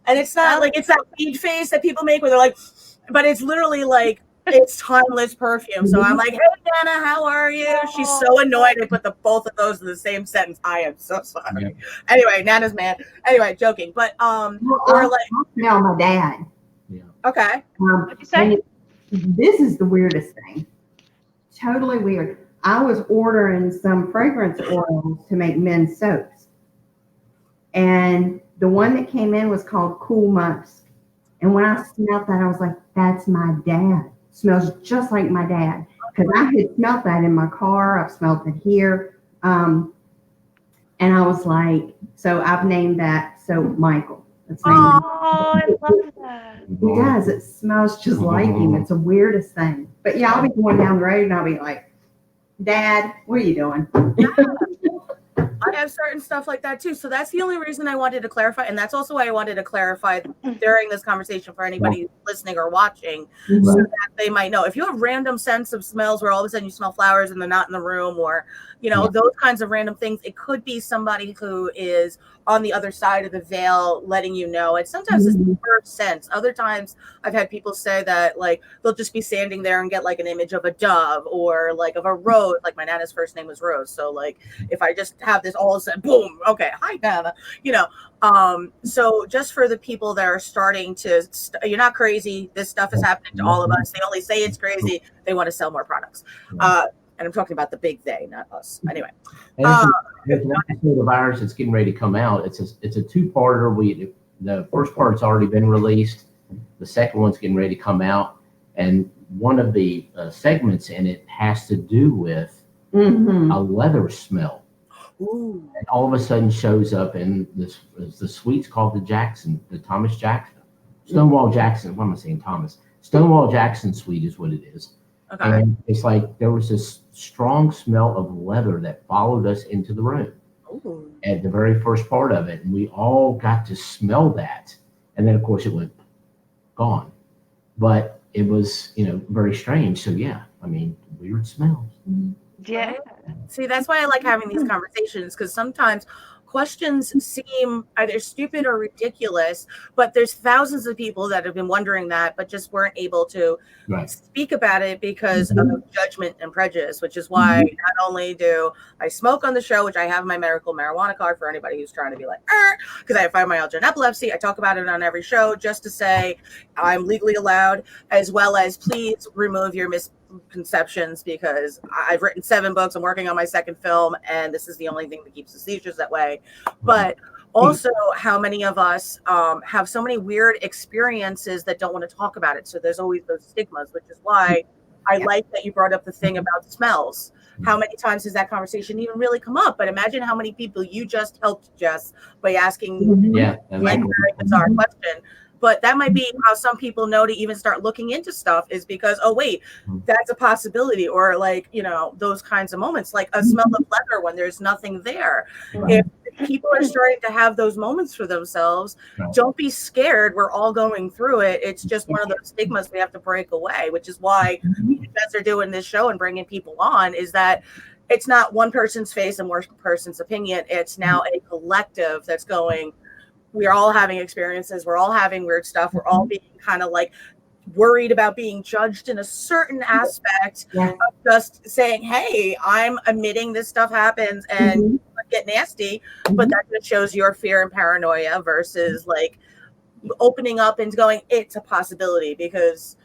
and it's not like it's that weed face that people make where they're like, but it's literally like it's Timeless perfume. So I'm like, hey Nana, how are you? She's so annoyed I put both of those in the same sentence. I am so sorry. Yeah. Anyway, Nana's mad. Anyway, joking. But or like smell my dad. Yeah. Okay. What'd you say? This is the weirdest thing. Totally weird. I was ordering some fragrance oils to make men's soaps. And the one that came in was called Cool Musk. And when I smelled that, I was like, that's my dad. It smells just like my dad. Because I had smelled that in my car. I've smelled it here. And I was like, so I've named that soap Michael. That's named Oh, I love that. He does. It smells just like him. It's the weirdest thing. But yeah, I'll be going down the road and I'll be like, Dad, what are you doing? I have certain stuff like that too. So that's the only reason I wanted to clarify. And that's also why I wanted to clarify during this conversation for anybody listening or watching, so that they might know. If you have random sense of smells where all of a sudden you smell flowers and they're not in the room, or, you know, those kinds of random things, it could be somebody who is on the other side of the veil letting you know. And sometimes it's the first sense. Other times I've had people say that, like, they'll just be standing there and get like an image of a dove or like of a rose. Like my Nana's first name was Rose. So like if I just have this all of a sudden, boom, okay, hi Nana, you know. So just for the people that are starting to, you're not crazy. This stuff is happening to all of us. They only say it's crazy. They want to sell more products. And I'm talking about the big they, not us. Anyway. There's an episode of ours that's getting ready to come out. It's a two-parter. The first part's already been released. The second one's getting ready to come out. And one of the segments in it has to do with a leather smell. Ooh. And all of a sudden shows up in the suite's called the Thomas Jackson. Stonewall Jackson. What am I saying, Thomas? Stonewall Jackson suite is what it is. Okay. And it's like there was this strong smell of leather that followed us into the room. Ooh. At the very first part of it. And we all got to smell that. And then, of course, it went gone. But it was, you know, very strange. So, yeah, I mean, weird smells. Yeah. See, that's why I like having these conversations, because sometimes questions seem either stupid or ridiculous, but there's thousands of people that have been wondering that, but just weren't able to speak about it because of judgment and prejudice, which is why not only do I smoke on the show, which I have my medical marijuana card for anybody who's trying to be like, because I have fibromyalgia and epilepsy. I talk about it on every show just to say I'm legally allowed, as well as please remove your misconceptions, because I've written 7 books. I'm working on my 2nd film, and this is the only thing that keeps the seizures that way. But also how many of us have so many weird experiences that don't want to talk about it. So there's always those stigmas, which is why I like that you brought up the thing about smells. How many times has that conversation even really come up? But imagine how many people you just helped, Jess, by asking a very bizarre question. But that might be how some people know to even start looking into stuff, is because, oh, wait, that's a possibility. Or like, you know, those kinds of moments, like a smell of leather when there's nothing there. If people are starting to have those moments for themselves, don't be scared. We're all going through it. It's just one of those stigmas we have to break away, which is why you guys are doing this show and bringing people on, is that it's not one person's face and one person's opinion. It's now a collective that's going, we're all having experiences. We're all having weird stuff. We're all being kind of like worried about being judged in a certain aspect of just saying, hey, I'm admitting this stuff happens and get nasty, but that just shows your fear and paranoia versus like opening up and going, it's a possibility, because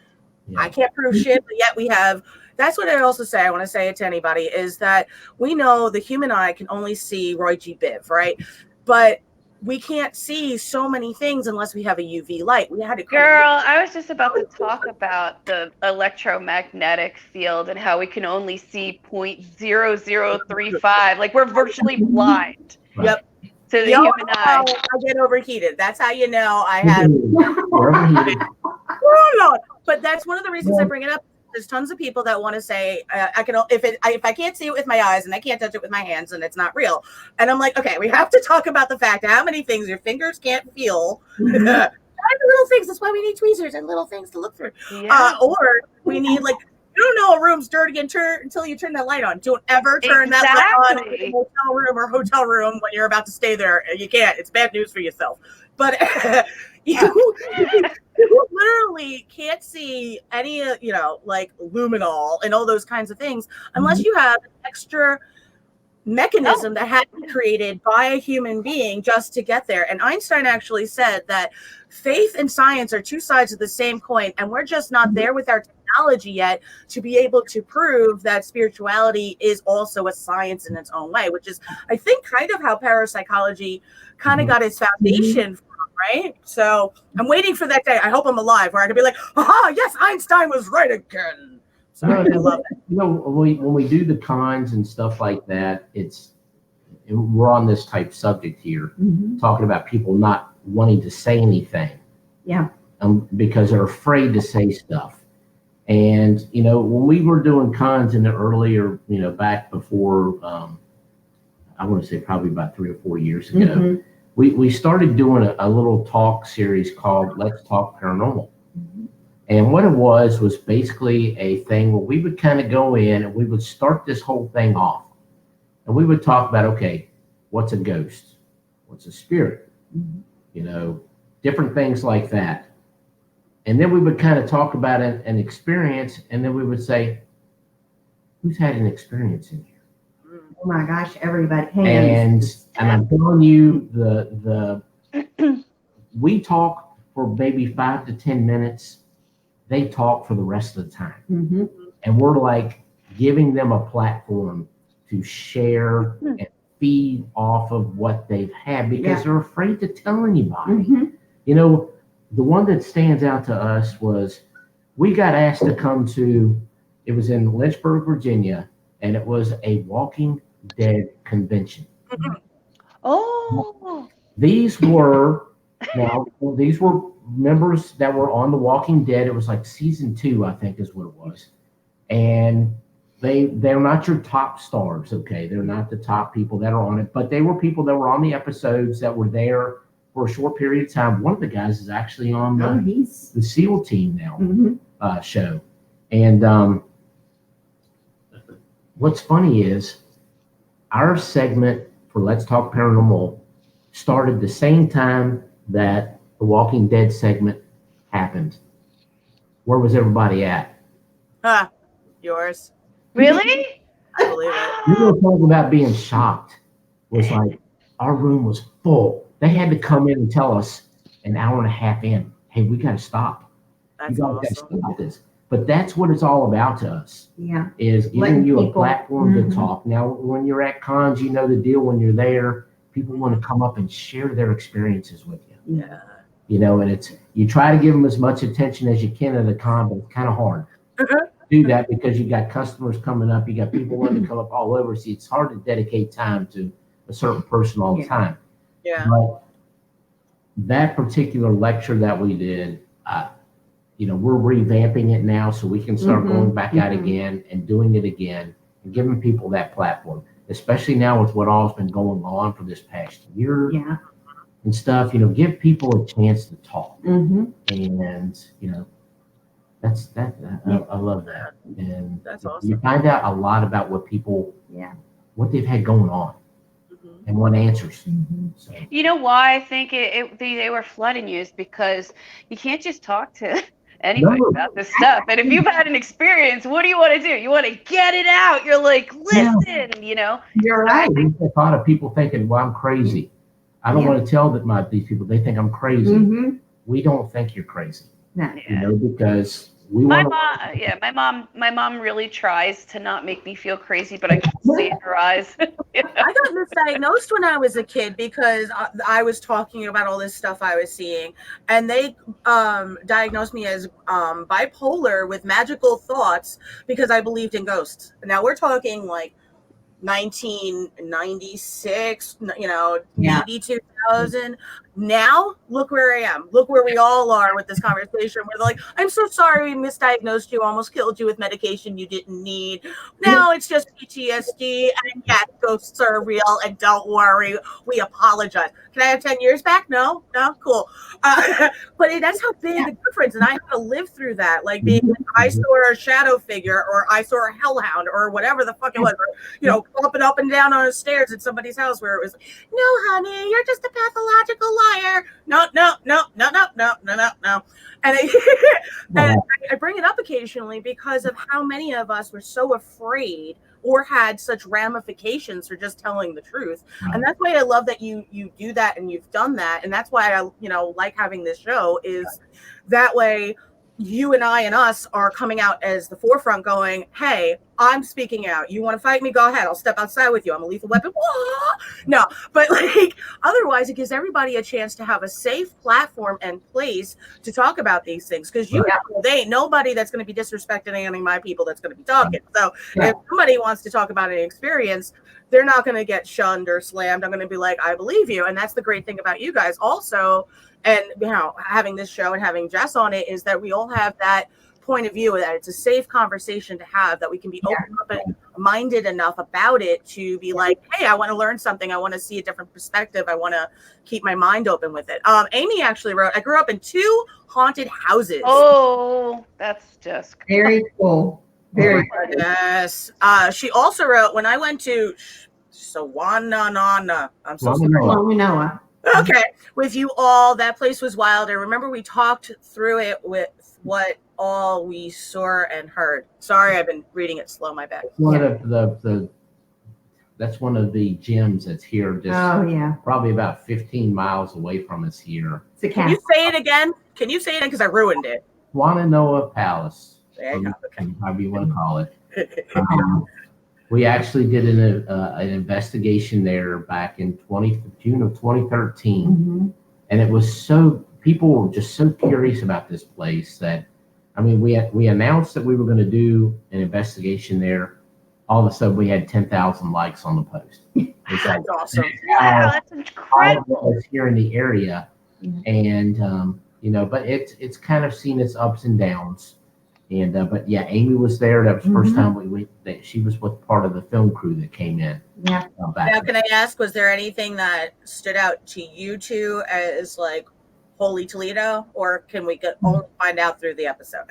I can't prove shit, but yet we have. That's what I also say. I want to say it to anybody, is that we know the human eye can only see Roy G. Biv, right? But we can't see so many things unless we have a UV light. We had to. Girl, I was just about to talk about the electromagnetic field and how we can only see 0.0035. Like, we're virtually blind. Yep. To the human eye. I get overheated. That's how you know I have. But that's one of the reasons I bring it up. There's tons of people that want to say, I can, if I can't see it with my eyes and I can't touch it with my hands, then it's not real. And I'm like, okay, we have to talk about the fact of how many things your fingers can't feel. Little things. That's why we need tweezers and little things to look through. Or we need, like, you don't know a room's dirty until you turn that light on. Don't ever turn that light on in a hotel room when you're about to stay there. You can't. It's bad news for yourself. But you literally can't see any, you know, like luminol and all those kinds of things unless you have an extra mechanism that had been created by a human being just to get there. And Einstein actually said that faith and science are 2 sides of the same coin, and we're just not there with our technology yet to be able to prove that spirituality is also a science in its own way, which is, I think, kind of how parapsychology kind of got its foundation from, right? So I'm waiting for that day. I hope I'm alive where I can be like, aha, yes, Einstein was right again. So I love it. You know, when we do the cons and stuff like that, we're on this type subject here, talking about people not wanting to say anything. Yeah. Because they're afraid to say stuff. And, when we were doing cons in the earlier, back before, I want to say probably about 3 or 4 years ago, Mm-hmm. we started doing a little talk series called Let's Talk Paranormal. Mm-hmm. And what it was basically a thing where we would kind of go in and we would start this whole thing off. And we would talk about, okay, what's a ghost? What's a spirit? Mm-hmm. Different things like that. And then we would kind of talk about an experience, and then we would say, who's had an experience in here? Oh my gosh, everybody. And I'm telling you, we talk for maybe 5 to 10 minutes. They talk for the rest of the time. Mm-hmm. And we're like giving them a platform to share and feed off of what they've had because they're afraid to tell anybody. Mm-hmm. The one that stands out to us was we got asked to come to, it was in Lynchburg, Virginia, and it was a Walking Dead convention. Oh. These were members that were on The Walking Dead. It was like season 2, I think is what it was. And they're not your top stars, okay? They're not the top people that are on it, but they were people that were on the episodes that were there for a short period of time. One of the guys is actually on the SEAL team now show. And what's funny is our segment for Let's Talk Paranormal started the same time that the Walking Dead segment happened. Where was everybody at? Yours. Really? I believe it. We were talking about being shocked. It was like our room was full. They had to come in and tell us an hour and a half in, hey, we got to stop. That's you guys got to stop this. But that's what it's all about to us. Yeah. Is giving you a platform to talk. Now, when you're at cons, you know the deal. When you're there, people want to come up and share their experiences with you. Yeah. And you try to give them as much attention as you can at a con, but it's kind of hard to do that because you got customers coming up, you got people wanting to come up all over. So it's hard to dedicate time to a certain person all the time. Yeah. But that particular lecture that we did, we're revamping it now so we can start going back out again and doing it again and giving people that platform, especially now with what all's been going on for this past year and stuff. Give people a chance to talk. And that's that. I love that. And that's awesome. You find out a lot about what people, what they've had going on. And want answers. So. You know why I think they were flooding you is because you can't just talk to anybody about this stuff. And if you've had an experience, what do you want to do? You want to get it out. You're like, listen, You're right. A lot of people thinking, well, I'm crazy. I don't want to tell these people. They think I'm crazy. We don't think you're crazy. No. Because my mom really tries to not make me feel crazy, but I can see in her eyes. I got misdiagnosed when I was a kid because I was talking about all this stuff I was seeing, and they diagnosed me as bipolar with magical thoughts because I believed in ghosts. Now we're talking like 1996, maybe 2000. Now, look where I am. Look where we all are with this conversation. Where they're like, I'm so sorry we misdiagnosed you, almost killed you with medication you didn't need. Now it's just PTSD, and yes, ghosts are real, and don't worry, we apologize. Can I have 10 years back? No, cool. But that's how big a difference, and I had to live through that. Like being, I saw a shadow figure, or I saw a hellhound, or whatever the fuck it was, or, bumping up and down on the stairs at somebody's house where it was, no, honey, you're just a pathological liar. No. And I bring it up occasionally because of how many of us were so afraid or had such ramifications for just telling the truth. And that's why I love that you do that and you've done that. And that's why I, like having this show is that way you and I and us are coming out as the forefront going, hey, I'm speaking out. You want to fight me? Go ahead. I'll step outside with you. I'm a lethal weapon. No, but like otherwise, it gives everybody a chance to have a safe platform and place to talk about these things. Because you know, they ain't nobody that's going to be disrespecting any of my people that's going to be talking. So if somebody wants to talk about an experience, they're not going to get shunned or slammed. I'm going to be like, I believe you. And that's the great thing about you guys also. And, you know, having this show and having Jess on it is that we all have that point of view, that it's a safe conversation to have, that we can be open up and minded enough about it to be like, hey, I want to learn something. I want to see a different perspective. I want to keep my mind open with it. Amy actually wrote, I grew up in 2 haunted houses. Oh, that's just very cool. Very cool. Yes. She also wrote, when I went to Sawananana, I'm so sorry. Noah. Okay, with you all, that place was wild. I remember we talked through it with what all we saw and heard. Sorry, I've been reading it slow. My bad. One of that's one of the gyms that's here. Just probably about 15 miles away from us here. Can you say it again? Can you say it again? Because I ruined it. Wananoa Palace. There you go. Okay. However you want to call it. We actually did an investigation there back in June of 2013, and it was people were just so curious about this place that, I mean, we announced that we were going to do an investigation there. All of a sudden, we had 10,000 likes on the post. That's awesome! Wow, that's incredible. Here in the area, and you know, but it's kind of seen its ups and downs. And but yeah, Amy was there. That was the first time she was with part of the film crew that came in. Yeah. Now, can I ask, was there anything that stood out to you two as like Holy Toledo, or can we only find out through the episode?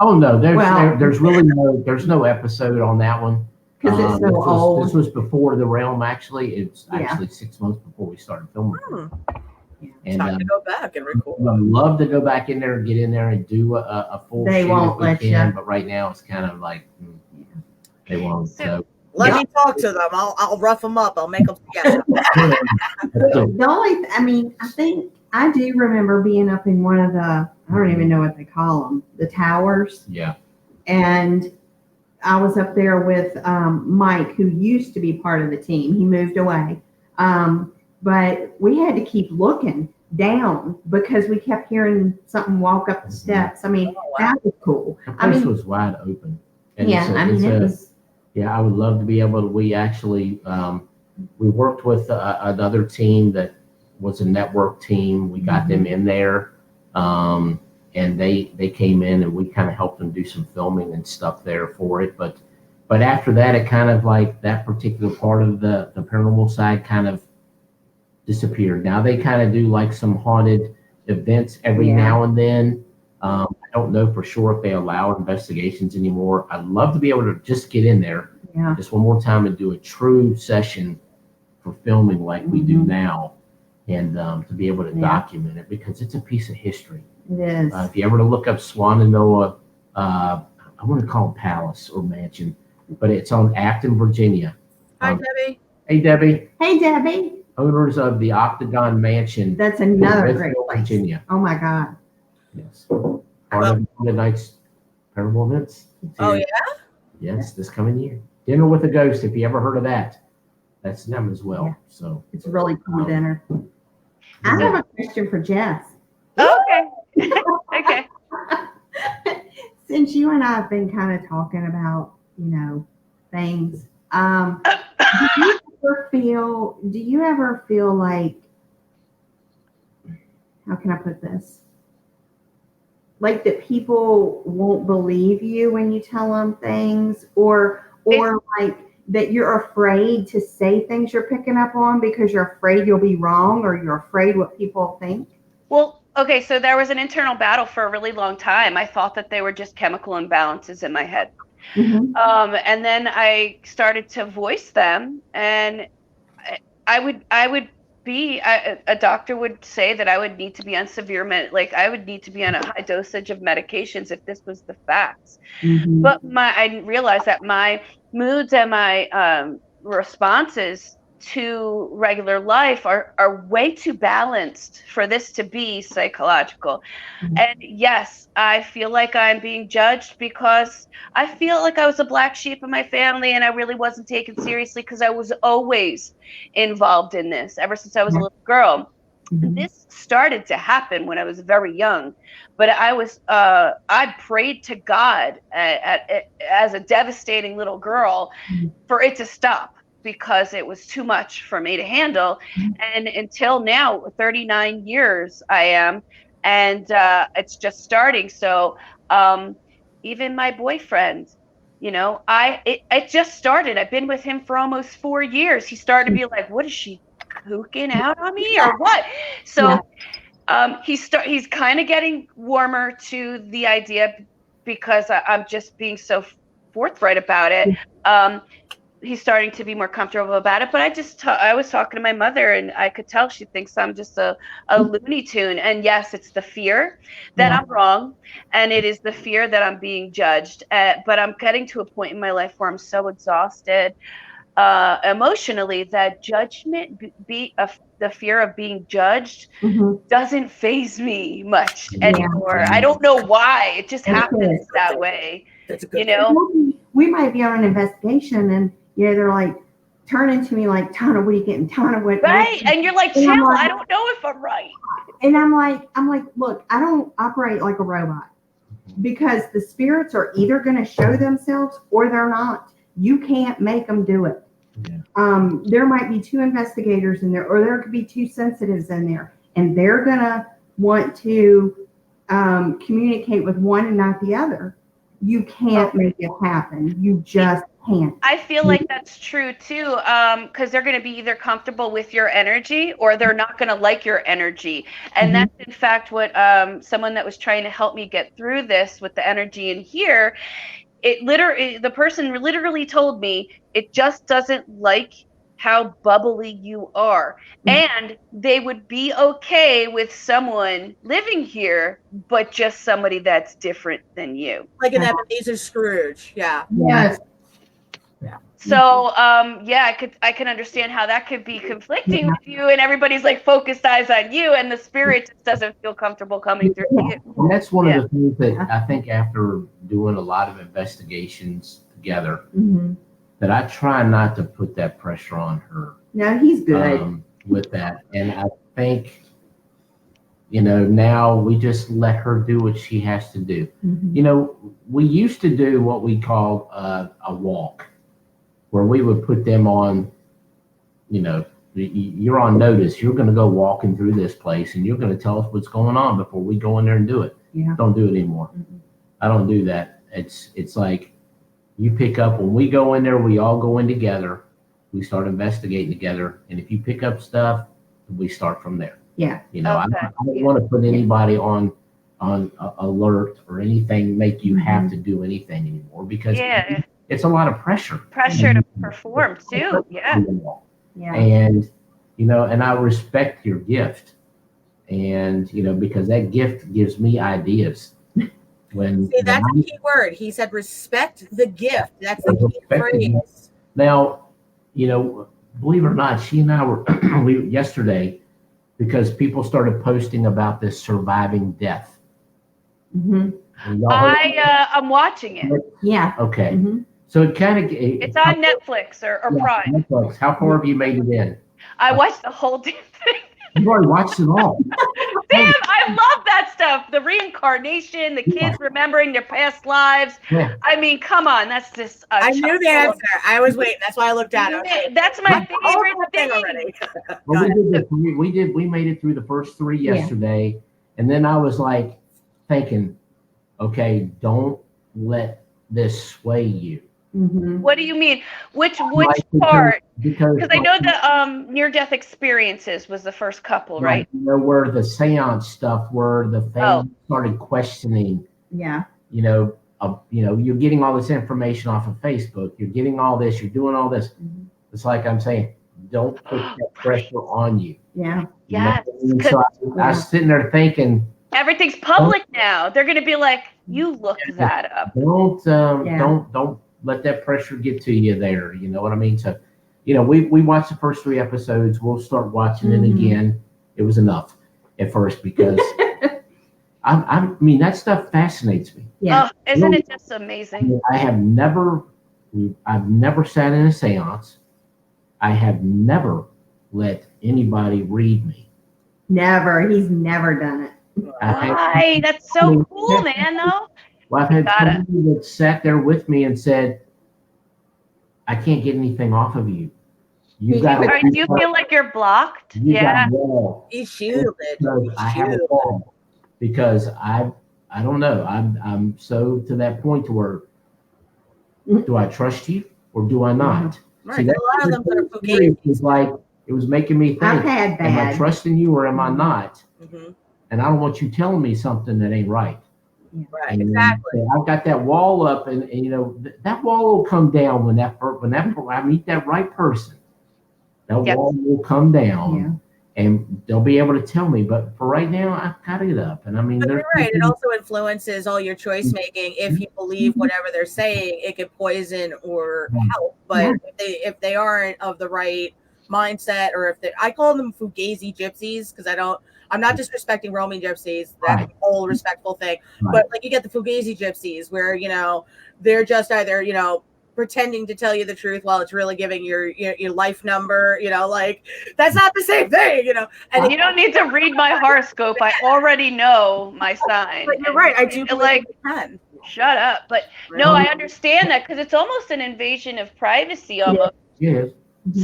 Oh no, there's really no episode on that one because it's so old. This was before the realm. Actually, it's actually 6 months before we started filming. And time to go back and record. I'd love to go back in there and get in there and do a full shoot. They won't let you. But right now it's kind of like they won't. So let me talk to them. I'll rough them up. I'll make them together. I think I do remember being up in one of the, I don't even know what they call them, the towers. Yeah. And I was up there with Mike, who used to be part of the team. He moved away. But we had to keep looking down because we kept hearing something walk up the steps. I mean, that was cool. The place was wide open. And it was. Yeah, I would love to be able to. We actually we worked with another team that was a network team. We got them in there, and they came in and we kind of helped them do some filming and stuff there for it. But after that, it kind of like that particular part of the paranormal side kind of disappeared. Now they kind of do like some haunted events every now and then. I don't know for sure if they allow investigations anymore. I'd love to be able to just get in there just one more time and do a true session for filming like we do now, and to be able to document it because it's a piece of history. It is. If you ever to look up Swananoa, I want to call it Palace or Mansion, but it's on Acton, Virginia. Hi, Debbie. Hey, Debbie. Hey, Debbie. Owners of the Octagon Mansion. That's another great place. Virginia. Oh my God. Yes. Part of the night's paranormal events. Oh yeah. Yes, this coming year. Dinner with a Ghost. If you ever heard of that, that's them as well. Yeah. So it's really cool dinner. I have a question for Jess. Okay. Okay. Since you and I have been kind of talking about, things, do you ever feel like, how can I put this? Like that people won't believe you when you tell them things, or like that you're afraid to say things you're picking up on because you're afraid you'll be wrong or you're afraid what people think? Well, okay, so there was an internal battle for a really long time. I thought that they were just chemical imbalances in my head. Mm-hmm. And then I started to voice them, and I would be, a doctor would say that I would need to be on I would need to be on a high dosage of medications if this was the facts. Mm-hmm. But I didn't realize that my moods and my responses to regular life are way too balanced for this to be psychological. And yes, I feel like I'm being judged because I feel like I was a black sheep in my family and I really wasn't taken seriously because I was always involved in this ever since I was a little girl. This started to happen when I was very young, but I prayed to God as a devastating little girl for it to stop, because it was too much for me to handle. And until now, 39 years I am, and it's just starting. So even my boyfriend, it just started. I've been with him for almost 4 years. He started to be like, what is she cooking out on me or what? So he's kind of getting warmer to the idea because I'm just being so forthright about it. He's starting to be more comfortable about it, but I was talking to my mother and I could tell she thinks I'm just a Looney Tune. And yes, it's the fear that I'm wrong, and it is the fear that I'm being judged. But I'm getting to a point in my life where I'm so exhausted emotionally that judgment, the fear of being judged, doesn't faze me much anymore. I don't know why. It just happens that way. We might be on an investigation and they're like turning to me like, Tonna, what are you getting? Tonna, what? Right. And you're like, chill, I don't know if I'm right. And I'm like, look, I don't operate like a robot, because the spirits are either going to show themselves or they're not. You can't make them do it. There might be 2 investigators in there, or there could be 2 sensitives in there, and they're going to want to communicate with one and not the other. You can't make it happen. You just can't. I feel like that's true too, because they're going to be either comfortable with your energy or they're not going to like your energy. And that's in fact what someone that was trying to help me get through this with the energy in here, the person literally told me it just doesn't like how bubbly you are, and they would be okay with someone living here, but just somebody that's different than you, like an Ebenezer Scrooge. Yeah. So I can understand how that could be conflicting with you, and everybody's like focused eyes on you, and the spirit just doesn't feel comfortable coming through you. And that's one of the things that I think, after doing a lot of investigations together, that I try not to put that pressure on her. No, he's good with that. And I think, now we just let her do what she has to do. We used to do what we call a walk, where we would put them on, you're on notice. You're going to go walking through this place and you're going to tell us what's going on before we go in there and do it. Don't do it anymore. I don't do that. It's like, you pick up, when we go in there, we all go in together. We start investigating together. And if you pick up stuff, we start from there. I don't want to put anybody on alert or anything, make you have to do anything anymore, because it's a lot of pressure. To perform too. And, and I respect your gift. And, because that gift gives me ideas. That's a key word. He said, respect the gift. That's the key phrase. Now, believe it or not, she and I were yesterday, because people started posting about this surviving death. I'm watching it. Okay. So it kind of... It's on Netflix or Prime. Netflix. How far have you made it in? I watched the whole damn thing. You've already watched it all. Damn, I love that stuff. The reincarnation, the kids remembering their past lives. I mean, come on, that's just. I knew the answer. I was waiting. That's why I looked at it. That's my favorite thing already. We made it through the first 3 yesterday, and then I was like thinking, okay, don't let this sway you. What do you mean? Which part? Because I know the near-death experiences was the first couple, right? Where the seance stuff, where the family started questioning. You're getting all this information off of Facebook. You're getting all this. You're doing all this. It's like I'm saying, don't put that pressure on you. So I was sitting there thinking, everything's public now. They're going to be like, you look that up. Don't let that pressure get to you there. You know what I mean? So we watched the first 3 episodes. We'll start watching it again. It was enough at first because I mean that stuff fascinates me. Yeah. Oh, isn't it just amazing? I've never sat in a seance. I have never let anybody read me. Never. He's never done it. Why? That's so cool, man, though. Well, I've had somebody that sat there with me and said, I can't get anything off of you. You got Or do you feel like you're blocked? Yeah. He's shielded. I have a wall because I don't know. I'm so to that point to where do I trust you or do I not? Right. See, A lot of them that are fugazi. It's like it was making me think, I've had am I bad. trusting you or am I not? Mm-hmm. And I don't want you telling me something that ain't right. Right, And exactly. I've got that wall up, and that wall will come down when I meet that right person. That wall will come down, and they'll be able to tell me. But for right now, I've got it up, and I mean, But you're right. It also influences all your choice making. If you believe whatever they're saying, it could poison or help. But if they aren't of the right mindset, or I call them fugazi gypsies because I'm not disrespecting roaming gypsies. That's a whole respectful thing. Right. But like you get the fugazi gypsies where, they're just either, pretending to tell you the truth while it's really giving your life number, like that's not the same thing, And you don't need to read my horoscope. I already know my sign. But you're right. I do believe you can. Shut up. But no, I understand that because it's almost an invasion of privacy almost. Yes.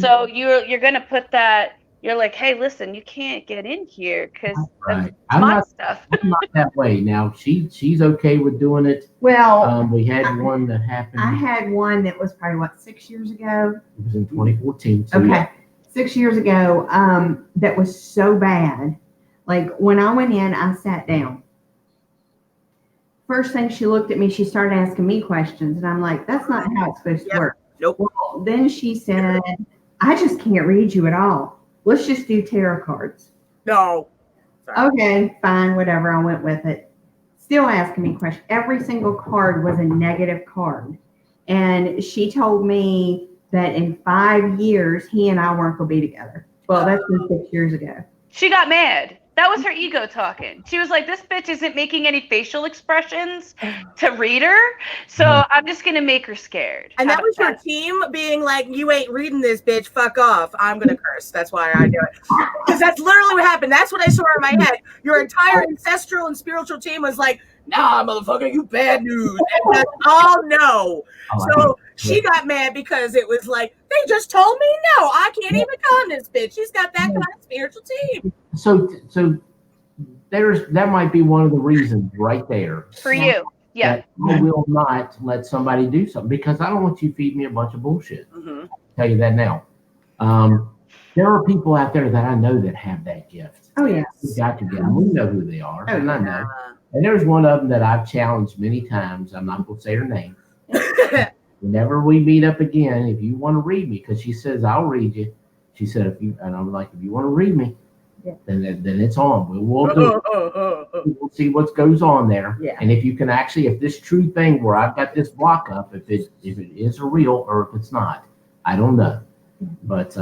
So you're gonna put that. You're like, hey, listen, you can't get in here because that's my stuff. I'm not that way. Now she's okay with doing it. Well, we had one that happened. I had one that was probably 6 years ago. It was in 2014. So okay, 6 years ago. That was so bad. Like when I went in, I sat down. First thing she looked at me, she started asking me questions, and I'm like, that's not how it's supposed to work. Nope. Well, then she said, I just can't read you at all. Let's just do tarot cards. No. Sorry. Okay, fine, whatever. I went with it. Still asking me questions. Every single card was a negative card. And she told me that in 5 years, he and I weren't going to be together. Well, that's been 6 years ago. She got mad. That was her ego talking. She was like, this bitch isn't making any facial expressions to read her. So I'm just going to make her scared. And that was your team being like, you ain't reading this, bitch. Fuck off. I'm going to curse. That's why I do it. Because that's literally what happened. That's what I saw in my head. Your entire ancestral and spiritual team was like, nah, motherfucker, you bad news. And that's all no. So she got mad because it was like, they just told me no. I can't even con this bitch. She's got that kind of spiritual team. So that might be one of the reasons right there. For you. Yeah. I will not let somebody do something because I don't want you to feed me a bunch of bullshit. Mm-hmm. I'll tell you that now. There are people out there that I know that have that gift. Oh, yeah. We got to get them. We know who they are. And I know. Uh, And there's one of them that I've challenged many times. I'm not going to say her name. Whenever we meet up again, if you want to read me, because she says, I'll read you. She said, and I'm like, if you want to read me, then it's on. We'll do it. We'll see what goes on there. Yeah. And if you can actually, if this true thing where I've got this block up, if it is real or if it's not, I don't know. But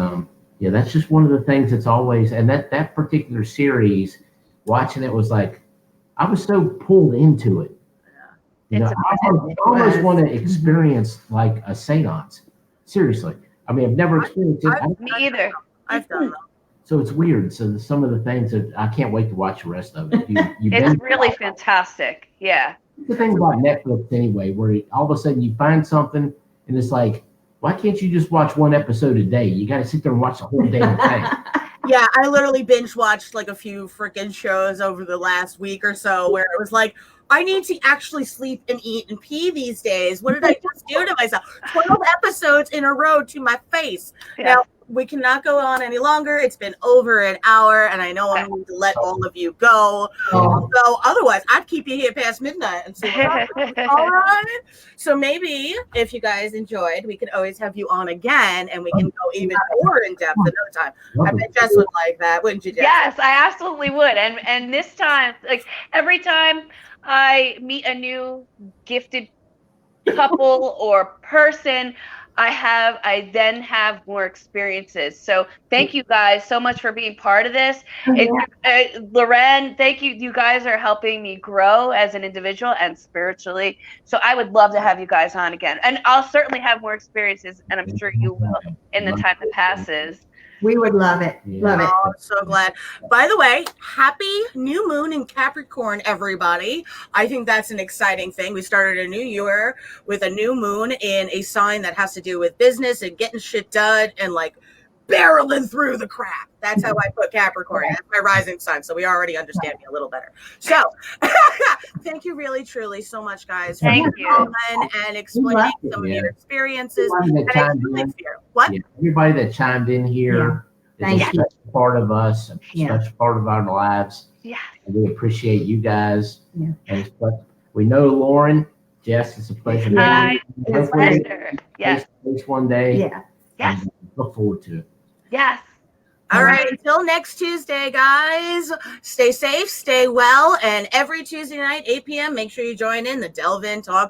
that's just one of the things that's always, and that particular series, watching it was like, I was so pulled into it. I almost want to experience like a seance. Seriously. I mean, I've never experienced it. Me either. I've done them. So it's weird. So some of the things that I can't wait to watch the rest of it. It's really fantastic. Yeah. The thing about Netflix anyway, where all of a sudden you find something and it's like, why can't you just watch one episode a day? You got to sit there and watch the whole damn thing. Yeah, I literally binge watched like a few freaking shows over the last week or so where it was like, I need to actually sleep and eat and pee these days. What did I just do to myself? 12 episodes in a row to my face. Yeah. Now, we cannot go on any longer. It's been over an hour, and I know I'm going to let all of you go. So otherwise, I'd keep you here past midnight and see what happens. All right. So maybe if you guys enjoyed, we could always have you on again, and we can go even more in depth another time. I bet Jess would like that, wouldn't you, Jess? Yes, I absolutely would. And this time, like every time I meet a new gifted couple or person, I then have more experiences. So thank you guys so much for being part of this. Loren, thank you. You guys are helping me grow as an individual and spiritually. So I would love to have you guys on again. And I'll certainly have more experiences, and I'm sure you will in the time that passes. We would love it. Love it. Oh, I'm so glad. By the way, happy new moon in Capricorn, everybody. I think that's an exciting thing. We started a new year with a new moon in a sign that has to do with business and getting shit done and like barreling through the crap. That's how I put Capricorn. That's my rising sign. So we already understand me a little better. So thank you really, truly so much, guys. Thank for you. And explaining some of your experiences. Everybody that chimed in here is a special part of us, a special part of our lives. Yeah. And we appreciate you guys. Yeah. And we know Lauren. Jess, it's a pleasure. Hi. It's a pleasure. Yes. One day. Yeah. Yes. Look forward to it. Yes. All right. Until next Tuesday, guys, stay safe, stay well. And every Tuesday night, 8 p.m., make sure you join in the Delve In Talk